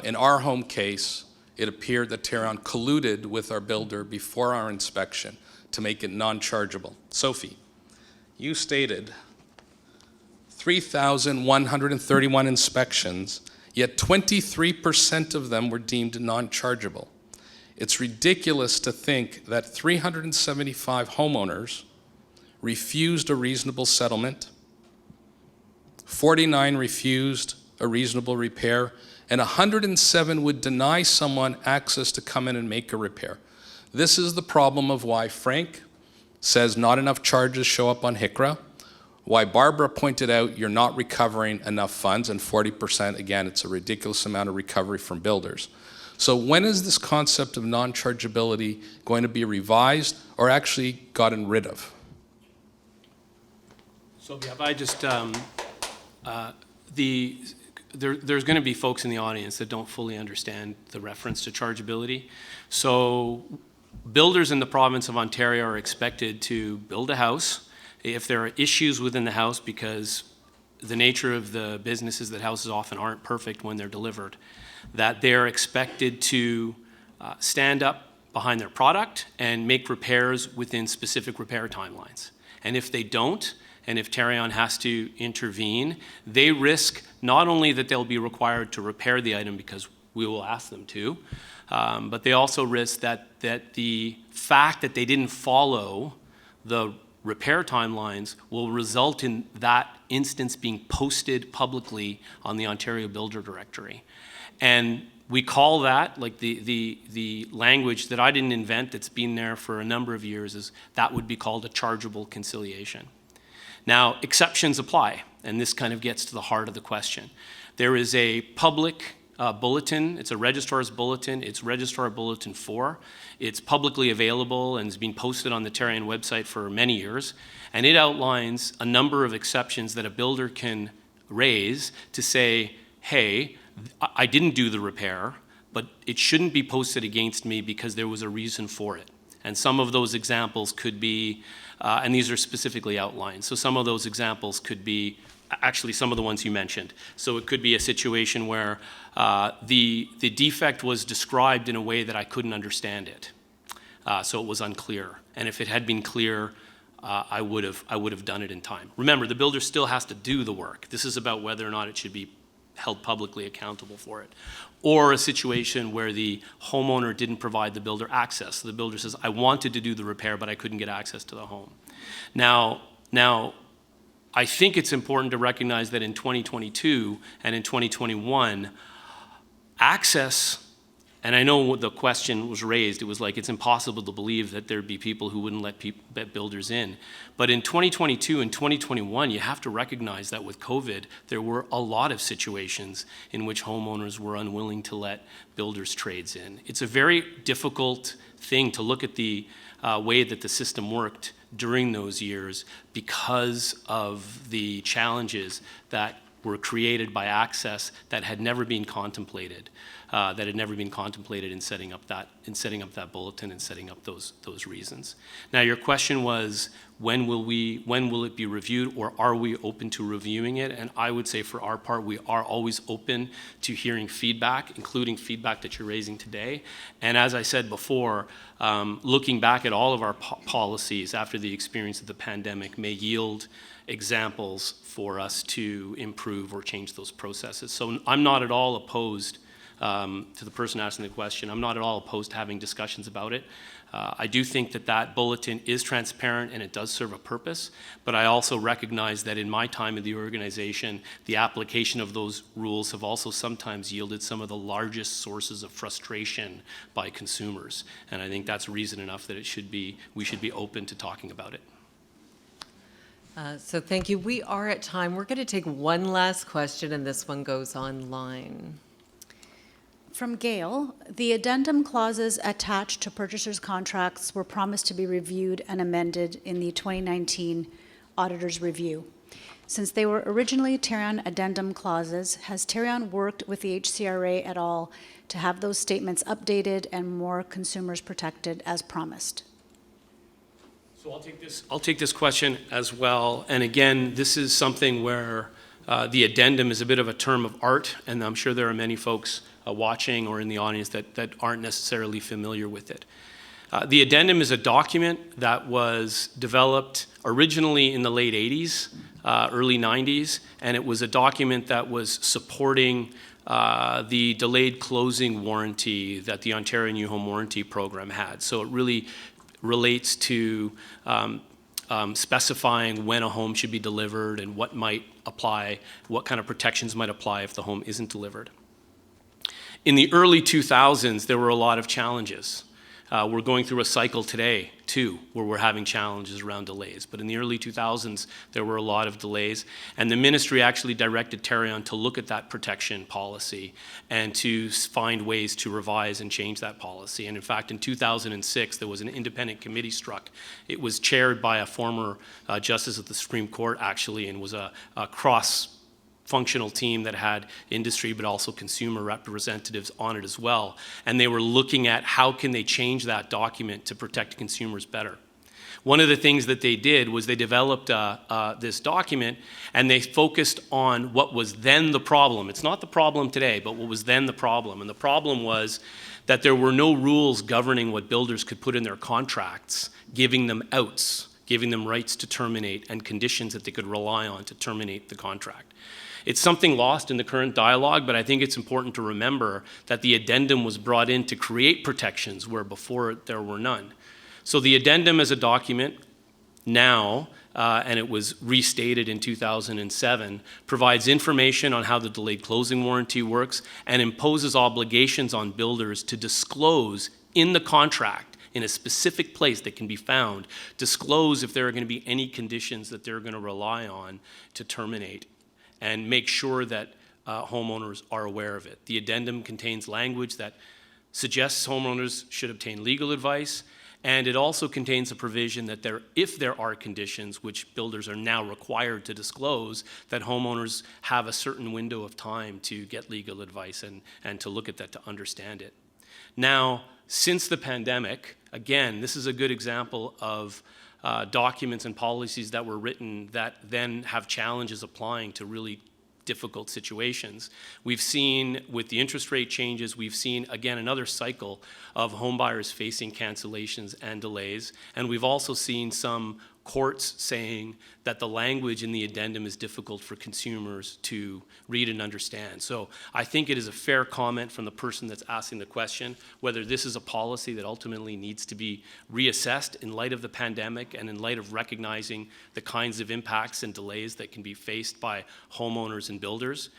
In our home case, it appeared that Tarion colluded with our builder before our inspection to make it non-chargeable. Sophie, you stated 3,131 inspections, yet 23% of them were deemed non-chargeable. It's ridiculous to think that 375 homeowners refused a reasonable settlement, 49 refused a reasonable repair, and 107 would deny someone access to come in and make a repair. This is the problem of why Frank says not enough charges show up on HICRA, why Barbara pointed out you're not recovering enough funds, and 40%, again, it's a ridiculous amount of recovery from builders. So when is this concept of non-chargeability going to be revised or actually gotten rid of? So if I just, there's going to be folks in the audience that don't fully understand the reference to chargeability. So builders in the province of Ontario are expected to build a house. If there are issues within the house, because the nature of the business is that houses often aren't perfect when they're delivered, that they're expected to stand up behind their product and make repairs within specific repair timelines. And if they don't, and if Tarion has to intervene, they risk not only that they'll be required to repair the item because we will ask them to, but they also risk that the fact that they didn't follow the repair timelines will result in that instance being posted publicly on the Ontario Builder Directory. And we call that, like the language that I didn't invent that's been there for a number of years, is that would be called a chargeable conciliation. Now, exceptions apply, and this kind of gets to the heart of the question. There is a public bulletin. It's a registrar's bulletin. It's Registrar Bulletin 4. It's publicly available and has been posted on the Tarion website for many years. And it outlines a number of exceptions that a builder can raise to say, hey, I didn't do the repair, but it shouldn't be posted against me because there was a reason for it. And some of those examples could be, and these are specifically outlined, so some of those examples could be actually some of the ones you mentioned. So it could be a situation where the defect was described in a way that I couldn't understand it. So it was unclear. And if it had been clear, I would have done it in time. Remember, the builder still has to do the work. This is about whether or not it should be held publicly accountable for it. Or a situation where the homeowner didn't provide the builder access. So the builder says, I wanted to do the repair, but I couldn't get access to the home. Now, I think it's important to recognize that in 2022 and in 2021, access, and I know the question was raised, it was like it's impossible to believe that there'd be people who wouldn't let builders in. But in 2022 and 2021, you have to recognize that with COVID, there were a lot of situations in which homeowners were unwilling to let builders' trades in. It's a very difficult thing to look at the way that the system worked during those years because of the challenges that were created by access that had never been contemplated, in setting up that bulletin and setting up those reasons. Now, your question was, when will it be reviewed, or are we open to reviewing it? And I would say for our part, we are always open to hearing feedback, including feedback that you're raising today. And as I said before, looking back at all of our policies after the experience of the pandemic may yield examples for us to improve or change those processes. So I'm not at all opposed to the person asking the question. I'm not at all opposed to having discussions about it. I do think that bulletin is transparent and it does serve a purpose, but I also recognize that in my time in the organization, the application of those rules have also sometimes yielded some of the largest sources of frustration by consumers. And I think that's reason enough that we should be open to talking about it. So thank you. We are at time. We're going to take one last question, and this one goes online. From Gail, the addendum clauses attached to purchasers' contracts were promised to be reviewed and amended in the 2019 auditor's review. Since they were originally Tarion addendum clauses, has Tarion worked with the HCRA at all to have those statements updated and more consumers protected as promised? So I'll take this question as well. And again, this is something where the addendum is a bit of a term of art, and I'm sure there are many folks watching or in the audience that aren't necessarily familiar with it. The addendum is a document that was developed originally in the late 80s, early 90s, and it was a document that was supporting the delayed closing warranty that the Ontario New Home Warranty Program had. So it really relates to specifying when a home should be delivered and what might apply, what kind of protections might apply if the home isn't delivered. In the early 2000s, there were a lot of challenges. We're going through a cycle today, too, where we're having challenges around delays. But in the early 2000s, there were a lot of delays. And the ministry actually directed Tarion to look at that protection policy and to find ways to revise and change that policy. And in fact, in 2006, there was an independent committee struck. It was chaired by a former justice of the Supreme Court, actually, and was a cross-functional team that had industry but also consumer representatives on it as well. And they were looking at how can they change that document to protect consumers better. One of the things that they did was they developed this document, and they focused on what was then the problem. It's not the problem today, but what was then the problem. And the problem was that there were no rules governing what builders could put in their contracts, giving them outs, giving them rights to terminate and conditions that they could rely on to terminate the contract. It's something lost in the current dialogue, but I think it's important to remember that the addendum was brought in to create protections where before there were none. So the addendum as a document now, and it was restated in 2007, provides information on how the delayed closing warranty works and imposes obligations on builders to disclose in the contract in a specific place that can be found, disclose if there are going to be any conditions that they're going to rely on to terminate, and make sure that homeowners are aware of it. The addendum contains language that suggests homeowners should obtain legal advice, and it also contains a provision that if there are conditions which builders are now required to disclose, that homeowners have a certain window of time to get legal advice and to look at that, to understand it. Now, since the pandemic, again, this is a good example of documents and policies that were written that then have challenges applying to really difficult situations. We've seen with the interest rate changes, we've seen again another cycle of home buyers facing cancellations and delays, and we've also seen some courts saying that the language in the addendum is difficult for consumers to read and understand. So I think it is a fair comment from the person that's asking the question, whether this is a policy that ultimately needs to be reassessed in light of the pandemic and in light of recognizing the kinds of impacts and delays that can be faced by homeowners and builders.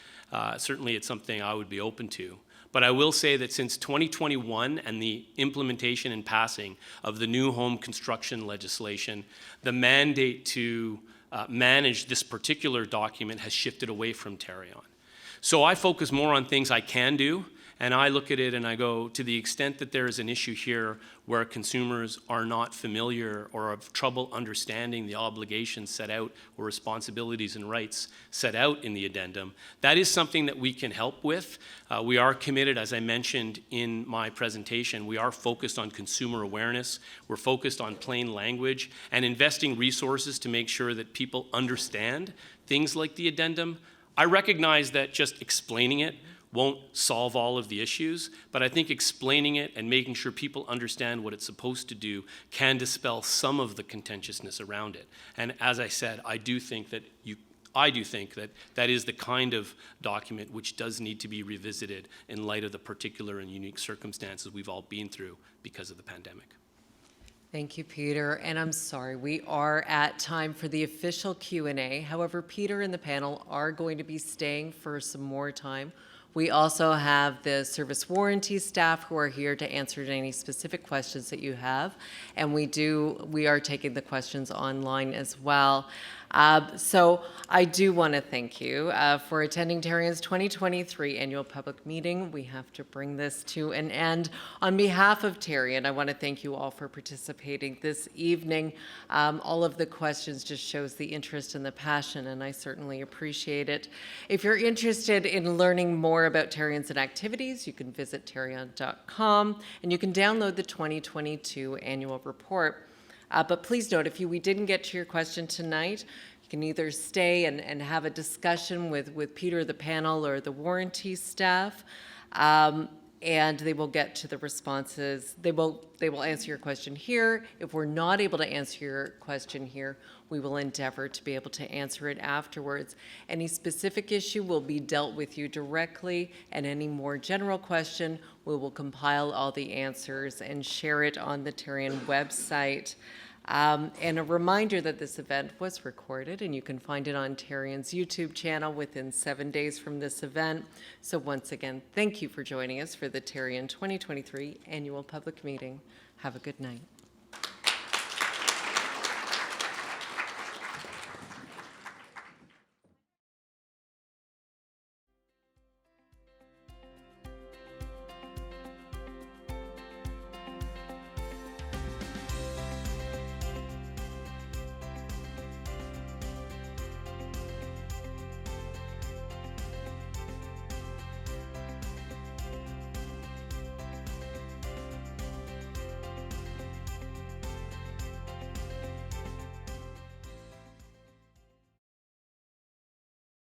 Certainly it's something I would be open to. But I will say that since 2021 and the implementation and passing of the new home construction legislation, the mandate to manage this particular document has shifted away from Tarion. So I focus more on things I can do, and I look at it and I go, to the extent that there is an issue here where consumers are not familiar or have trouble understanding the obligations set out or responsibilities and rights set out in the addendum, that is something that we can help with. We are committed, as I mentioned in my presentation, we are focused on consumer awareness. We're focused on plain language and investing resources to make sure that people understand things like the addendum. I recognize that just explaining it won't solve all of the issues, but I think explaining it and making sure people understand what it's supposed to do can dispel some of the contentiousness around it. And as I said, I do think that that is the kind of document which does need to be revisited in light of the particular and unique circumstances we've all been through because of the pandemic. Thank you, Peter. And I'm sorry, we are at time for the official Q&A. However, Peter and the panel are going to be staying for some more time. We also have the service warranty staff who are here to answer any specific questions that you have. And we are taking the questions online as well. So I do want to thank you for attending Tarion's 2023 annual public meeting. We have to bring this to an end. On behalf of Tarion, I want to thank you all for participating this evening. All of the questions just shows the interest and the passion, and I certainly appreciate it. If you're interested in learning more about Tarion's and activities, you can visit tarion.com, and you can download the 2022 annual report. But please note, if we didn't get to your question tonight, you can either stay and have a discussion with Peter, the panel, or the warranty staff, and they will get to the responses. They will answer your question here. If we're not able to answer your question here, we will endeavor to be able to answer it afterwards. Any specific issue will be dealt with you directly, and any more general question, we will compile all the answers and share it on the Tarion website. And a reminder that this event was recorded, and you can find it on Tarion's YouTube channel within 7 days from this event. So once again, thank you for joining us for the Tarion 2023 Annual Public Meeting. Have a good night.